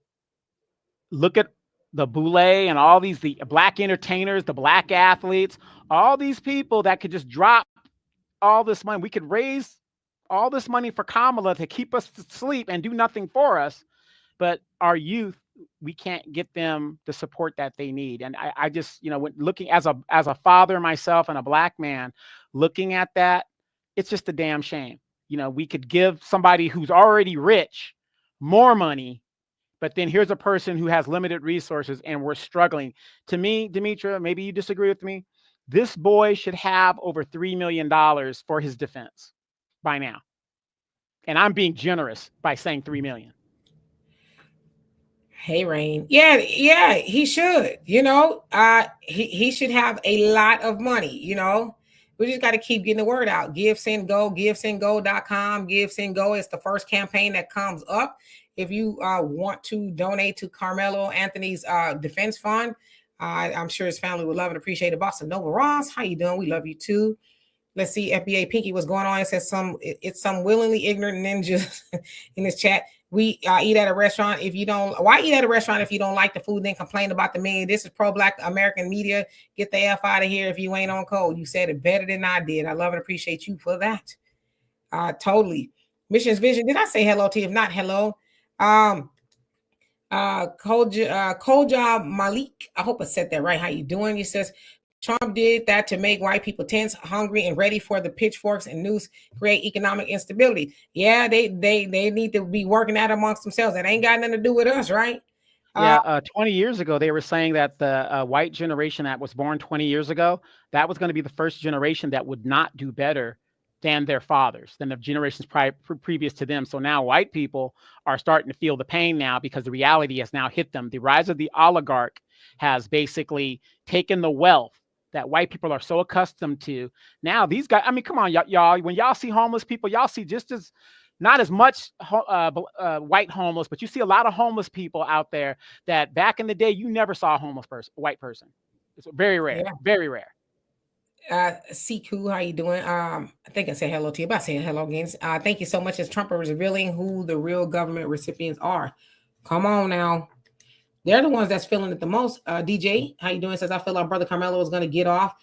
look at the Boule and all the black entertainers, the black athletes, all these people that could just drop all this money. We could raise all this money for Kamala to keep us asleep and do nothing for us. But our youth, we can't get them the support that they need. And I just, when looking as a father myself and a black man, looking at that, it's just a damn shame. We could give somebody who's already rich more money, but then here's a person who has limited resources and we're struggling. To me, Demetra, maybe you disagree with me. This boy should have over $3 million for his defense by now. And I'm being generous by saying $3 million. Hey, Rain. Yeah, he should. He should have a lot of money, We just got to keep getting the word out. Give, Send, Go, GiveSendGo.com. Give, Send, Go is the first campaign that comes up. If you want to donate to Karmelo Anthony's defense fund, I'm sure his family would love and appreciate it. Boston Nova Ross, how you doing? We love you too. Let's see, FBA Pinky, what's going on? It says it's some willingly ignorant ninjas in this chat. We eat at a restaurant. If you don't, why eat at a restaurant if you don't like the food? Then complain about the menu. This is pro-Black American media. Get the F out of here if you ain't on code. You said it better than I did. I love and appreciate you for that. Totally. Missions Vision. Did I say hello to you? If not, hello. Koja Malik. I hope I said that right. How you doing? He says Trump did that to make white people tense, hungry, and ready for the pitchforks and noose, create economic instability. Yeah, they need to be working that amongst themselves. That ain't got nothing to do with us, right? Yeah, 20 years ago, they were saying that the white generation that was born 20 years ago, that was going to be the first generation that would not do better than their fathers, than the generations previous to them. So now white people are starting to feel the pain now because the reality has now hit them. The rise of the oligarch has basically taken the wealth that white people are so accustomed to. Now these guys, I mean, come on, y'all, when y'all see homeless people, y'all see just as, not as much white homeless, but you see a lot of homeless people out there that back in the day, you never saw a homeless person, a white person. It's very rare, very rare. Siku, how you doing? I think I said hello to you, but I saying hello again. Thank you so much. As Trump is revealing who the real government recipients are. Come on now. They're the ones that's feeling it the most. DJ, how you doing? Says, I feel our brother Karmelo is going to get off.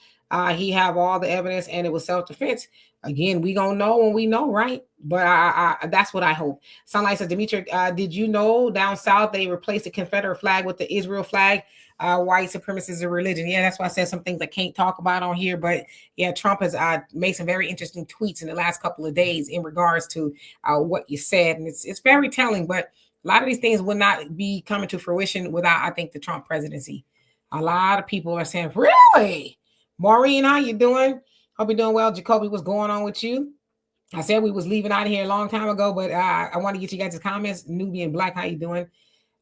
He have all the evidence and it was self-defense. Again, we gonna know when we know, right? But I that's what I hope. Sunlight says, Dimitri, did you know down south they replaced the Confederate flag with the Israel flag? White supremacists and religion. Yeah, that's why I said some things I can't talk about on here. But yeah, Trump has made some very interesting tweets in the last couple of days in regards to what you said. And it's very telling, but a lot of these things would not be coming to fruition without, I think, the Trump presidency. A lot of people are saying, really? Maureen, how you doing? Hope you're doing well. Jacoby, what's going on with you? I said we was leaving out of here a long time ago, but I want to get you guys' comments. Nubian Black, how you doing?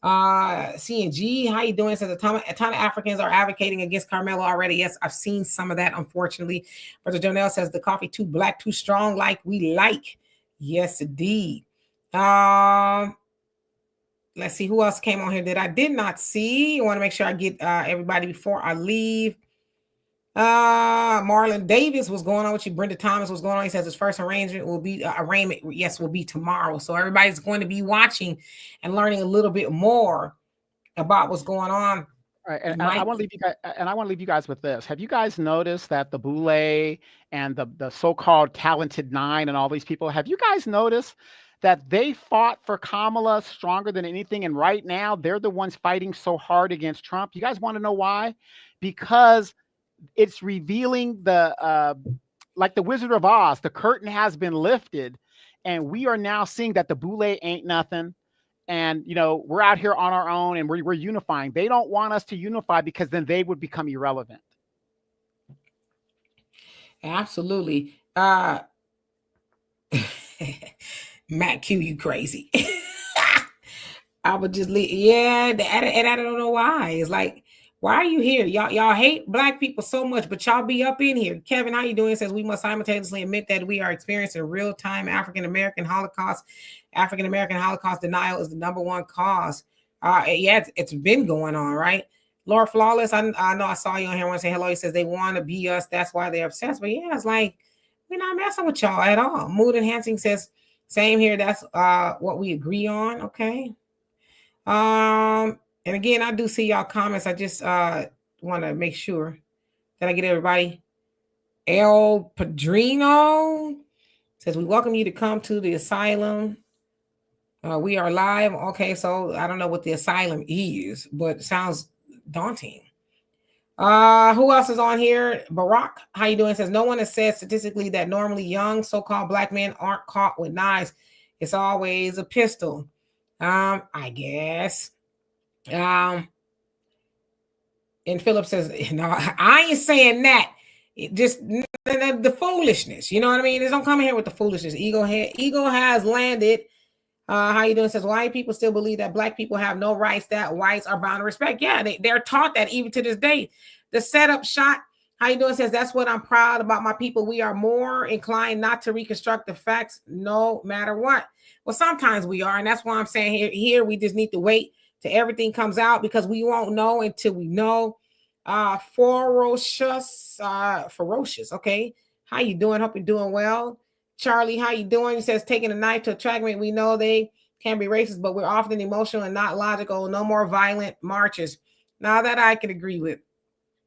CNG, how you doing? Says a ton of Africans are advocating against Karmelo already. Yes, I've seen some of that, unfortunately. Brother Jonell says the coffee too black, too strong, like we like. Yes, indeed. Let's see who else came on here that I did not see. I want to make sure I get everybody before I leave. Marlon Davis, what's going on with you? Brenda Thomas, what's going on? He says his first arraignment will be will be tomorrow. So everybody's going to be watching and learning a little bit more about what's going on. All right, and I want to leave you guys with this. Have you guys noticed that the Boule and the so-called talented nine and all these people, have you guys noticed that they fought for Kamala stronger than anything? And right now they're the ones fighting so hard against Trump. You guys want to know why? Because it's revealing the like the Wizard of Oz, the curtain has been lifted and we are now seeing that the Boule ain't nothing. And, you know, we're out here on our own and we're unifying. They don't want us to unify because then they would become irrelevant. Absolutely. Matt Q, you crazy. I would just leave. Yeah, and I don't know why. It's like, why are you here? Y'all hate black people so much, but y'all be up in here. Kevin, how you doing? Says we must simultaneously admit that we are experiencing real-time African-American Holocaust. African-American Holocaust denial is the number one cause. Yeah, it's been going on, right? Laura Flawless, I know I saw you on here. I want to say hello. He says they want to be us. That's why they're obsessed. But yeah, it's like, we're not messing with y'all at all. Mood Enhancing says, same here. That's what we agree on. Okay. And again, I do see y'all comments. I just want to make sure that I get everybody. El Padrino says, we welcome you to come to the asylum. We are live. Okay, so I don't know what the asylum is, but it sounds daunting. Who else is on here? Barack, how you doing? Says, no one has said statistically that normally young so-called black men aren't caught with knives. It's always a pistol. I guess. And Philip says, no, I ain't saying that. It just the foolishness. You know what I mean? Just don't come here with the foolishness. Ego has landed. How you doing? Says, why people still believe that black people have no rights, that whites are bound to respect. Yeah, they're taught that even to this day. The setup shot How you doing? Says that's what I'm proud about my people. We are more inclined not to reconstruct the facts, no matter what. Well, sometimes we are, and that's why I'm saying here we just need to wait till everything comes out because we won't know until we know. Ferocious. Okay, how you doing? Hope you're doing well. Charlie, how you doing? He says taking a knife to attract me. We know they can be racist, but we're often emotional and not logical. No more violent marches. Now that I can agree with.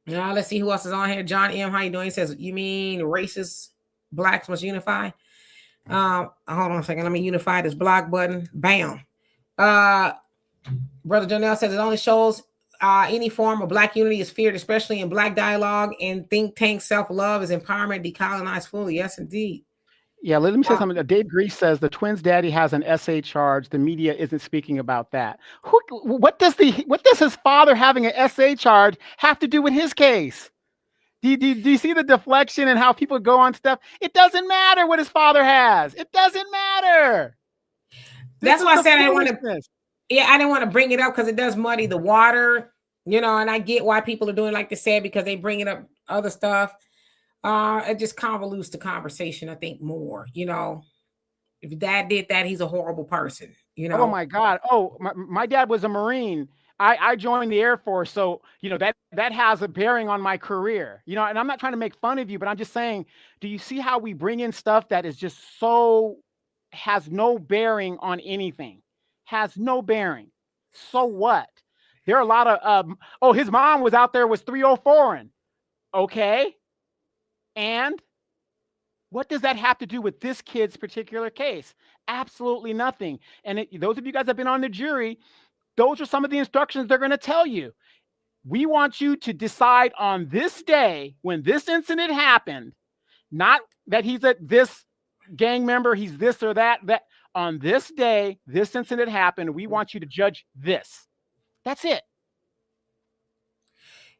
Now let's see who else is on here. John M. How you doing? He says, you mean racist blacks must unify? Hold on a second. Let me unify this block button. Bam. Brother Jonell says it only shows any form of black unity is feared, especially in black dialogue and think tank self-love is empowerment, decolonized fully. Yes, indeed. Yeah, let me say something. Dave Grease says the twins' daddy has an essay charge. The media isn't speaking about that. What does his father having an essay charge have to do with his case? Do you see the deflection and how people go on stuff? It doesn't matter what his father has. It doesn't matter. That's why I said I didn't want to. Yeah, I didn't want to bring it up because it does muddy the water, and I get why people are doing like they said because they bring it up other stuff. It just convolutes the conversation, I think, more. If dad did that, he's a horrible person. Oh my God. Oh, my dad was a Marine. I joined the Air Force, so that has a bearing on my career. And I'm not trying to make fun of you, but I'm just saying, do you see how we bring in stuff that is just has no bearing on anything? Has no bearing. So what? There are a lot of his mom was out there, was 304ing. Okay. And what does that have to do with this kid's particular case? Absolutely nothing. And those of you guys that have been on the jury, those are some of the instructions they're going to tell you. We want you to decide on this day when this incident happened, not that he's this gang member, he's this or that on this day, this incident happened. We want you to judge this. That's it.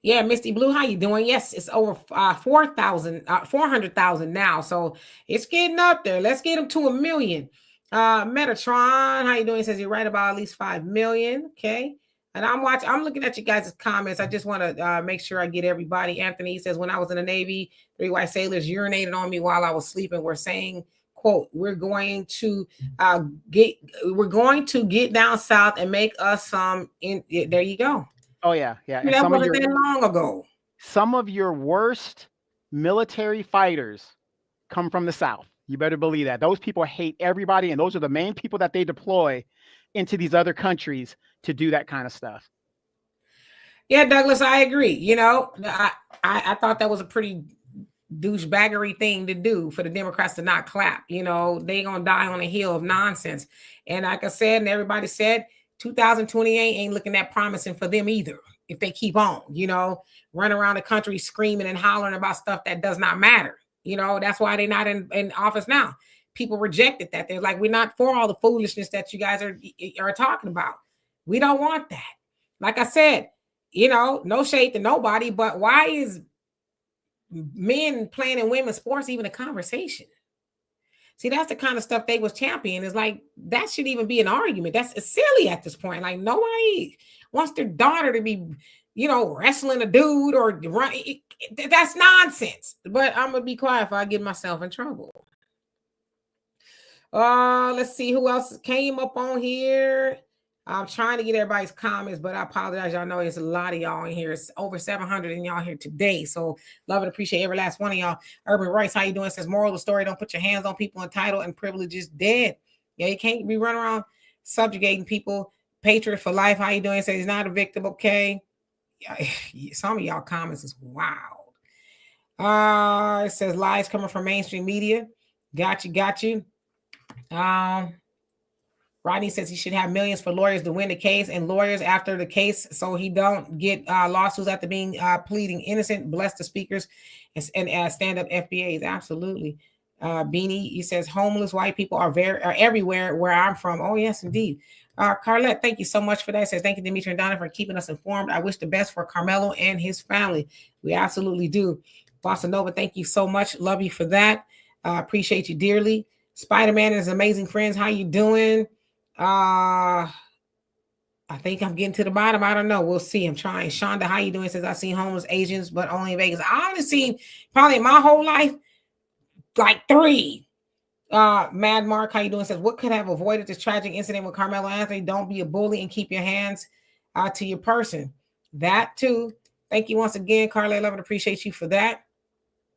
Yeah, Misty Blue, how you doing? Yes, it's over 400,000 now, so it's getting up there. Let's get them to 1 million. Metatron, how you doing? He says you're right about at least 5 million. Okay, and I'm looking at you guys' comments. I just want to make sure I get everybody. Anthony says when I was in the Navy, 3 white sailors urinated on me while I was sleeping. We're saying, quote, we're going to get down south and make us some. There you go. Oh yeah, yeah. And that wasn't that long ago. Some of your worst military fighters come from the South. You better believe that. Those people hate everybody, and those are the main people that they deploy into these other countries to do that kind of stuff. Yeah, Douglas, I agree. I thought that was a pretty douchebaggery thing to do for the Democrats to not clap. They gonna die on a hill of nonsense. And like I said, and everybody said, 2028 ain't looking that promising for them either. If they keep on, run around the country screaming and hollering about stuff that does not matter. That's why they're not in office now. People rejected that. They're like, we're not for all the foolishness that you guys are talking about. We don't want that. Like I said, no shade to nobody, but why is men playing in women's sports even a conversation? See, that's the kind of stuff they was championing. Is like, that should even be an argument. That's silly at this point. Like, nobody wants their daughter to be, wrestling a dude or run. That's nonsense. But I'm going to be quiet if I get myself in trouble. Let's see who else came up on here. I'm trying to get everybody's comments, but I apologize. Y'all know there's a lot of y'all in here. It's over 700 in y'all here today. So love and appreciate every last one of y'all. Urban Rights, how you doing? Says moral of the story, don't put your hands on people entitled and privilege is dead. Yeah, you can't be running around subjugating people. Patriot for life, how you doing? Says he's not a victim, okay? Yeah, some of y'all comments is wild. It says lies coming from mainstream media. Got you. Rodney says he should have millions for lawyers to win the case and lawyers after the case so he don't get lawsuits after being pleading innocent. Bless the speakers and stand-up FBAs. Absolutely. Beanie, he says homeless white people are everywhere where I'm from. Oh, yes, indeed. Carlette, thank you so much for that. Says thank you, Dimitri and Donovan, for keeping us informed. I wish the best for Karmelo and his family. We absolutely do. Bossa Nova, thank you so much. Love you for that. Appreciate you dearly. Spider-Man and his amazing friends, how you doing? I I think I'm getting to the bottom. I don't know. We'll see. I'm trying. Shonda, how you doing? Says I've seen homeless Asians, but only in Vegas. I only seen probably my whole life like 3. Mad Mark, how you doing? Says what could have avoided this tragic incident with Karmelo Anthony? Don't be a bully and keep your hands to your person. That too. Thank you once again, Carly. I love and appreciate you for that.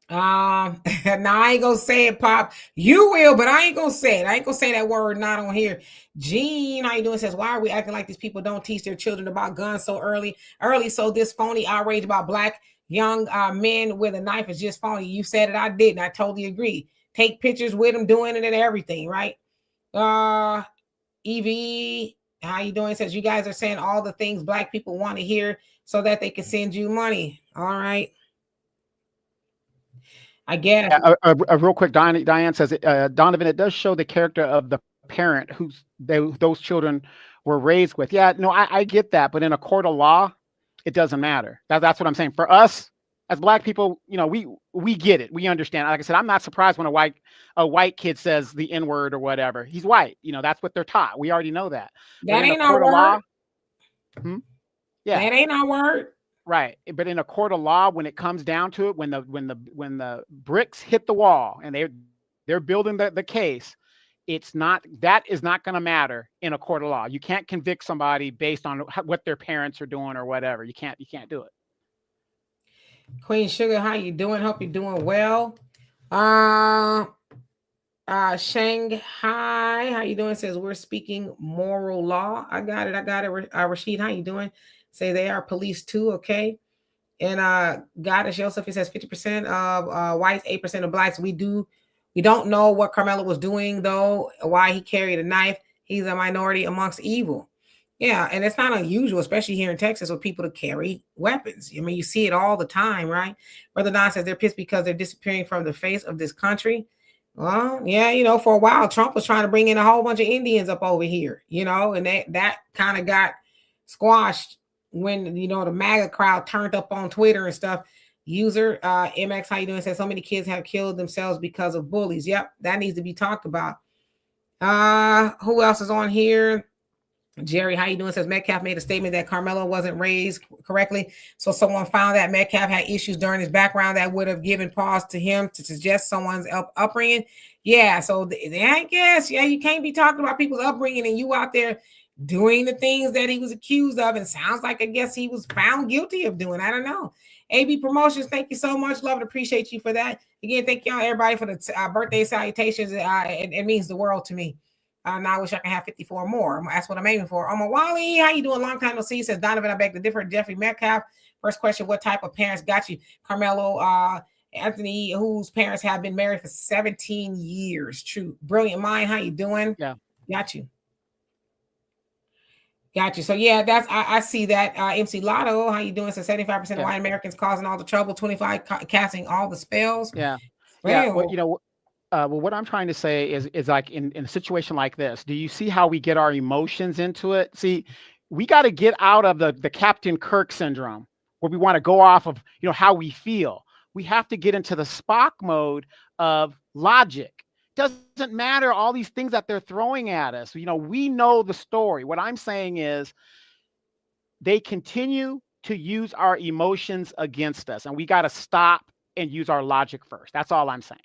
Now I ain't gonna say it, Pop. You will, but I ain't gonna say it. I ain't gonna say that word not on here. Gene, how you doing? Says, why are we acting like these people don't teach their children about guns so early? So this phony outrage about black young men with a knife is just phony. You said it, I didn't. I totally agree. Take pictures with them doing it and everything, right? EV, how you doing? Says you guys are saying all the things black people want to hear so that they can send you money. All right. I guess. Real quick, Diane says, Donovan, it does show the character of the parent those children were raised with. Yeah, no, I get that, but in a court of law, it doesn't matter. That's what I'm saying. For us as black people, we get it, we understand. Like I said, I'm not surprised when a white kid says the N-word or whatever. He's white. That's what they're taught. We already know that. That ain't our word. Yeah, that ain't our word. Right, but in a court of law, when it comes down to it, when the bricks hit the wall and they're building the case, that is not going to matter in a court of law. You can't convict somebody based on what their parents are doing or whatever. You can't do it. Queen Sugar, how you doing? Hope you're doing well. Shanghai, how you doing? Says we're speaking moral law. I got it. Rashid, how you doing? Say they are police too, okay? And Goddess Joseph, he says 50% of whites, 8% of blacks. We don't know what Karmelo was doing though, why he carried a knife. He's a minority amongst evil. Yeah, and it's not unusual, especially here in Texas, for people to carry weapons. I mean, you see it all the time, right? Brother Don says they're pissed because they're disappearing from the face of this country. Well, yeah, for a while, Trump was trying to bring in a whole bunch of Indians up over here, and that kind of got squashed when the MAGA crowd turned up on Twitter and stuff. User MX, how you doing? Says so many kids have killed themselves because of bullies. Yep, that needs to be talked about. Who else is on here? Jerry, how you doing? Says Metcalf made a statement that Karmelo wasn't raised correctly, so someone found that Metcalf had issues during his background that would have given pause to him to suggest someone's upbringing. Yeah, so I guess you can't be talking about people's upbringing and you out there doing the things that he was accused of, and sounds like I guess he was found guilty of doing. I don't know. AB Promotions, thank you so much. Love and appreciate you for that. Again, thank y'all everybody for the birthday salutations. It means the world to me. Now I wish I could have 54 more. That's what I'm aiming for. Wally, how you doing? Long time no see. Says Donovan, I beg to differ. Jeffrey Metcalf. First question, what type of parents got you? Karmelo Anthony, whose parents have been married for 17 years. True. Brilliant mind. How you doing? Yeah. Got you. So yeah, I see that. MC Lotto, how you doing? So 75% of white Americans causing all the trouble, 25 casting all the spells. Yeah. Well, well, what I'm trying to say is like in a situation like this, do you see how we get our emotions into it? See, we got to get out of the Captain Kirk syndrome where we want to go off of how we feel. We have to get into the Spock mode of logic. Doesn't matter all these things that they're throwing at us. We know the story. What I'm saying is they continue to use our emotions against us, and we got to stop and use our logic first. That's all I'm saying.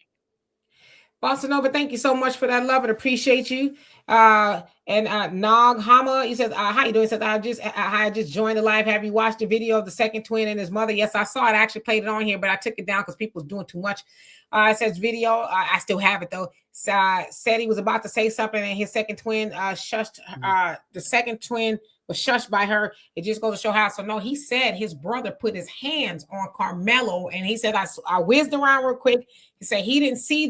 Boston Nova, thank you so much for that love and appreciate you. And Nog Hama, he says, how you doing? He says, I just joined the live. Have you watched the video of the second twin and his mother? Yes, I saw it. I actually played it on here, but I took it down because people was doing too much. It says video. I still have it though. Said he was about to say something and his second twin shushed. The second twin was shushed by her. It just goes to show how. So no, he said his brother put his hands on Karmelo, and he said I whizzed around real quick. He said he didn't see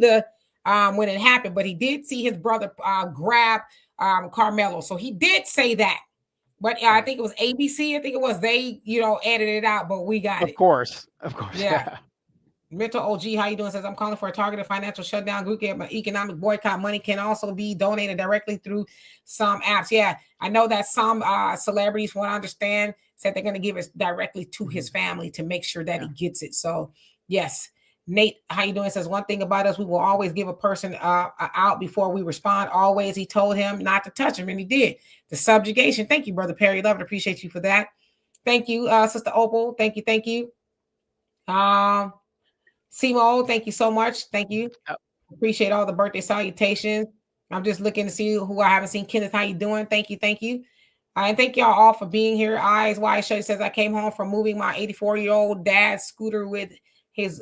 when it happened, but he did see his brother grab Karmelo. So he did say that. But I think it was ABC. I think it was they, edited it out, but we got it. Of course. Yeah. Mental OG, how you doing? Says I'm calling for a targeted financial shutdown group. Economic boycott money can also be donated directly through some apps. Yeah, I know that some celebrities, from what I understand, said they're going to give it directly to his family to make sure that he gets it. So yes. Nate, how you doing? Says one thing about us, we will always give a person out before we respond. Always, he told him not to touch him, and he did. The subjugation. Thank you, Brother Perry. Love and appreciate you for that. Thank you, Sister Opal. Thank you, thank you. Simo, thank you so much. Thank you. Appreciate all the birthday salutations. I'm just looking to see who I haven't seen. Kenneth, how you doing? Thank you, thank you. And thank y'all all for being here. Eyes Wide Shut says, I came home from moving my 84-year-old dad's scooter with his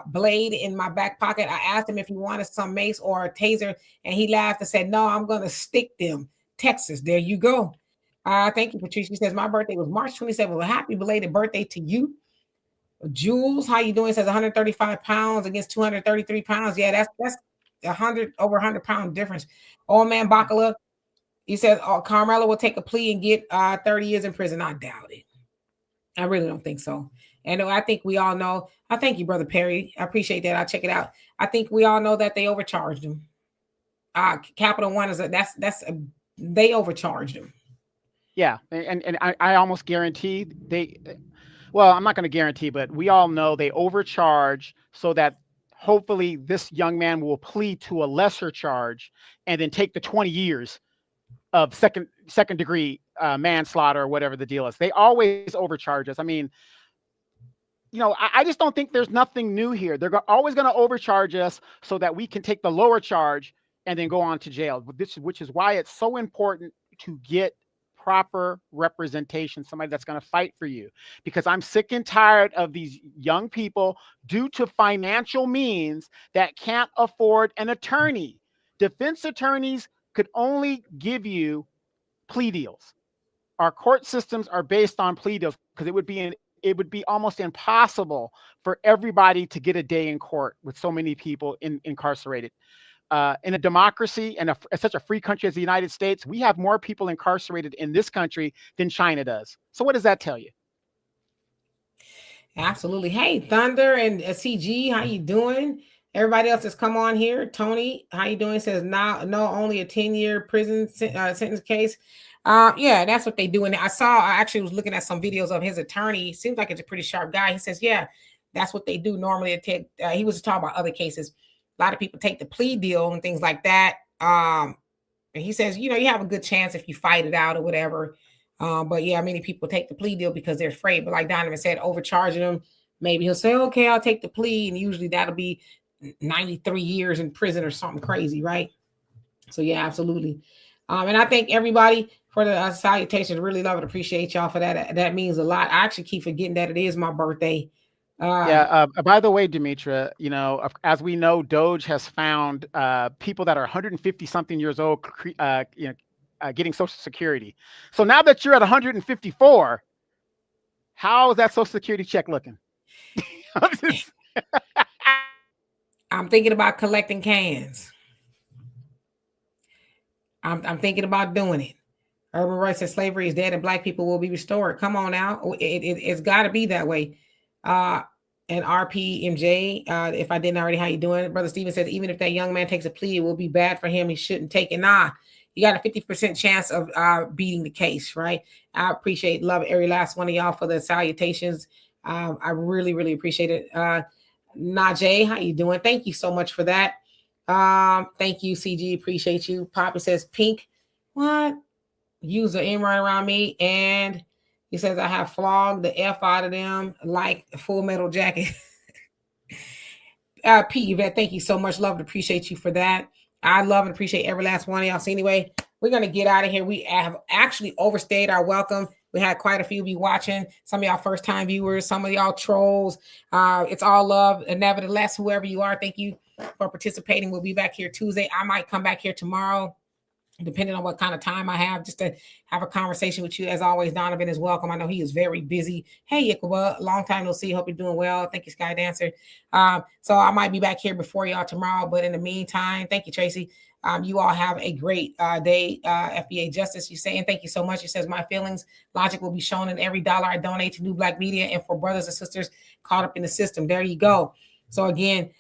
blade in my back pocket. I asked him if he wanted some mace or a taser, and he laughed and said, no, I'm going to stick them. Texas, there you go. Thank you, Patricia. She says, my birthday was March 27th. Well, happy belated birthday to you. Jules, how you doing? Says 135 pounds against 233 pounds. Yeah, that's 100 pound difference. Old man Bacala, he says, Karmelo will take a plea and get 30 years in prison. I doubt it. I really don't think so. And I think we all know. I thank you, Brother Perry. I appreciate that. I'll check it out. I think we all know that they overcharged him. Capital One is they overcharged him. Yeah, and I almost guarantee they. Well, I'm not going to guarantee, but we all know they overcharge so that hopefully this young man will plead to a lesser charge and then take the 20 years of second degree manslaughter or whatever the deal is. They always overcharge us. I mean, I just don't think there's nothing new here. They're always going to overcharge us so that we can take the lower charge and then go on to jail, which is why it's so important to get proper representation, somebody that's going to fight for you, because I'm sick and tired of these young people due to financial means that can't afford an attorney. Defense attorneys could only give you plea deals. Our court systems are based on plea deals because it would be almost impossible for everybody to get a day in court with so many people incarcerated. In a democracy and such a free country as the United States, we have more people incarcerated in this country than China does. So what does that tell you? Absolutely. Hey, Thunder and CG, how you doing? Everybody else that's come on here. Tony, how you doing? Says no, only a 10-year prison sentence case. Yeah, that's what they do. And I actually was looking at some videos of his attorney. Seems like it's a pretty sharp guy. He says, yeah, that's what they do normally. He was talking about other cases. A lot of people take the plea deal and things like that. And he says, you have a good chance if you fight it out or whatever. But yeah, many people take the plea deal because they're afraid. But like Donovan said, overcharging them, maybe he'll say, okay, I'll take the plea. And usually that'll be 93 years in prison or something crazy, right? So yeah, absolutely. And I thank everybody for the salutations. Really love and appreciate y'all for that. That means a lot. I actually keep forgetting that it is my birthday. By the way, Demetra, as we know, Doge has found people that are 150 something years old, getting Social Security. So now that you're at 154, how is that Social Security check looking? I'm thinking about collecting cans. I'm thinking about doing it. Urban Roy says slavery is dead and black people will be restored. Come on now. It's got to be that way. And RPMJ, if I didn't already, how you doing? Brother Steven says, even if that young man takes a plea, it will be bad for him. He shouldn't take it. Nah, you got a 50% chance of beating the case, right? I love every last one of y'all for the salutations. I really, really appreciate it. Najee, how you doing? Thank you so much for that. Thank you, CG. Appreciate you. Poppy says, Pink, what? Use the N right around me. And he says, I have flogged the F out of them like a Full Metal Jacket. Pete Yvette, thank you so much. Love and appreciate you for that. I love and appreciate every last one of y'all. So anyway, we're going to get out of here. We have actually overstayed our welcome. We had quite a few be watching. Some of y'all first-time viewers, some of y'all trolls. It's all love. And nevertheless, whoever you are, thank you for participating. We'll be back here Tuesday. I might come back here tomorrow, depending on what kind of time I have, just to have a conversation with you. As always, Donovan is welcome. I know he is very busy. Hey, Ikuba, long time no see. Hope you're doing well. Thank you, Sky Dancer. So I might be back here before y'all tomorrow. But in the meantime, thank you, Tracy. You all have a great day. FBA Justice, you say, and thank you so much. It says, my feelings, logic will be shown in every dollar I donate to New Black Media and for brothers and sisters caught up in the system. There you go. So again,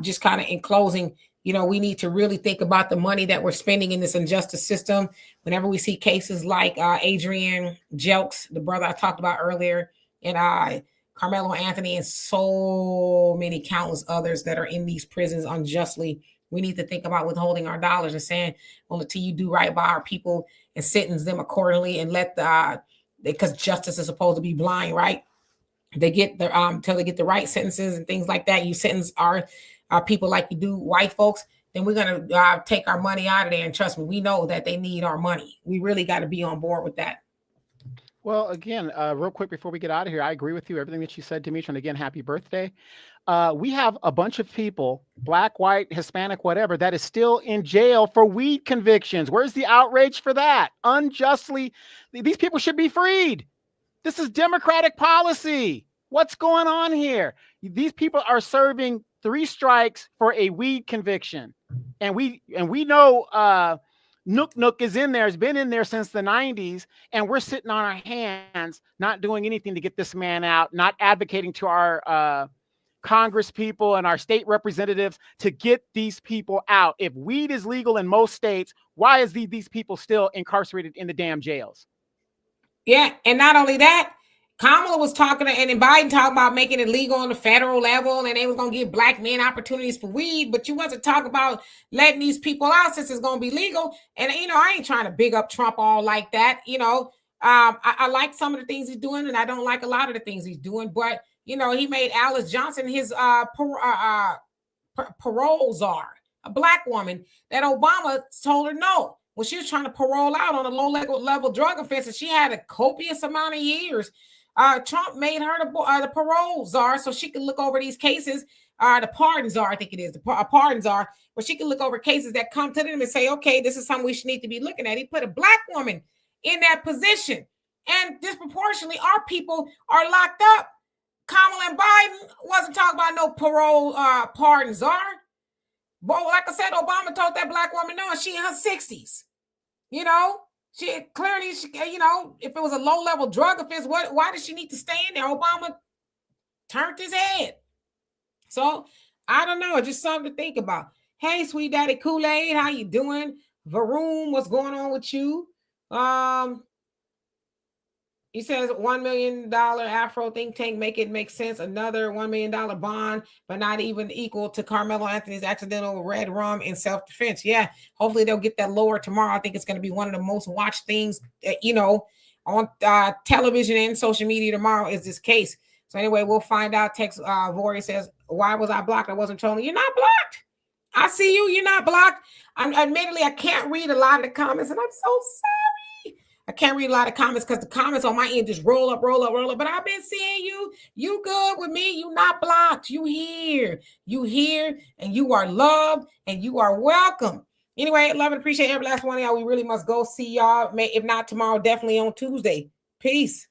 just kind of in closing, we need to really think about the money that we're spending in this injustice system. Whenever we see cases like Adrian Jelks, the brother I talked about earlier, and Karmelo Anthony and so many countless others that are in these prisons unjustly. We need to think about withholding our dollars and saying, well, until you do right by our people and sentence them accordingly and let because justice is supposed to be blind, right? They get the till they get the right sentences and things like that. You sentence our people like you do white folks, then we're gonna take our money out of there. And trust me, we know that they need our money. We really got to be on board with that. Well, again, real quick before we get out of here, I agree with you, everything that you said, Demetra, and again, happy birthday. We have a bunch of people, black, white, Hispanic, whatever, that is still in jail for weed convictions. Where's the outrage for that? Unjustly, these people should be freed. This is Democratic policy. What's going on here? These people are serving 3 strikes for a weed conviction. And we know Nook is in there, has been in there since the 90s, and we're sitting on our hands, not doing anything to get this man out, not advocating to our Congress people and our state representatives to get these people out. If weed is legal in most states, why is these people still incarcerated in the damn jails? Yeah, and not only that, Kamala was talking and Biden talking about making it legal on the federal level, and they was gonna give black men opportunities for weed, but you wasn't talking about letting these people out since it's gonna be legal. And I ain't trying to big up Trump all like that. I like some of the things he's doing, and I don't like a lot of the things he's doing. But he made Alice Johnson his parole czar, a black woman that Obama told her no. When she was trying to parole out on a low level drug offense, and she had a copious amount of years. Trump made her the parole czar so she could look over these cases. The pardon czar, I think it is, the pardon czar, where she can look over cases that come to them and say, okay, this is something we should need to be looking at. He put a black woman in that position. And disproportionately, our people are locked up. Kamala and Biden wasn't talking about no parole pardon czar. But like I said, Obama told that black woman no, and she in her 60s. She clearly, if it was a low-level drug offense, why does she need to stay in there? Obama turned his head. So, I don't know. Just something to think about. Hey, sweet daddy Kool-Aid, how you doing? Varoom, what's going on with you? He says $1 million Afro think tank make it make sense. Another $1 million bond, but not even equal to Karmelo Anthony's accidental red rum in self-defense. Yeah, hopefully they'll get that lower tomorrow. I think it's going to be one of the most watched things, on television and social media tomorrow is this case. So anyway, we'll find out. Text Vori says, why was I blocked? I wasn't trolling. You're not blocked. I see you. You're not blocked. Admittedly, I can't read a lot of the comments, and I'm so sorry. I can't read a lot of comments because the comments on my end just roll up. But I've been seeing you. You good with me. You not blocked. You here, and you are loved, and you are welcome. Anyway, love and appreciate every last one of y'all. We really must go see y'all. If not tomorrow, definitely on Tuesday. Peace.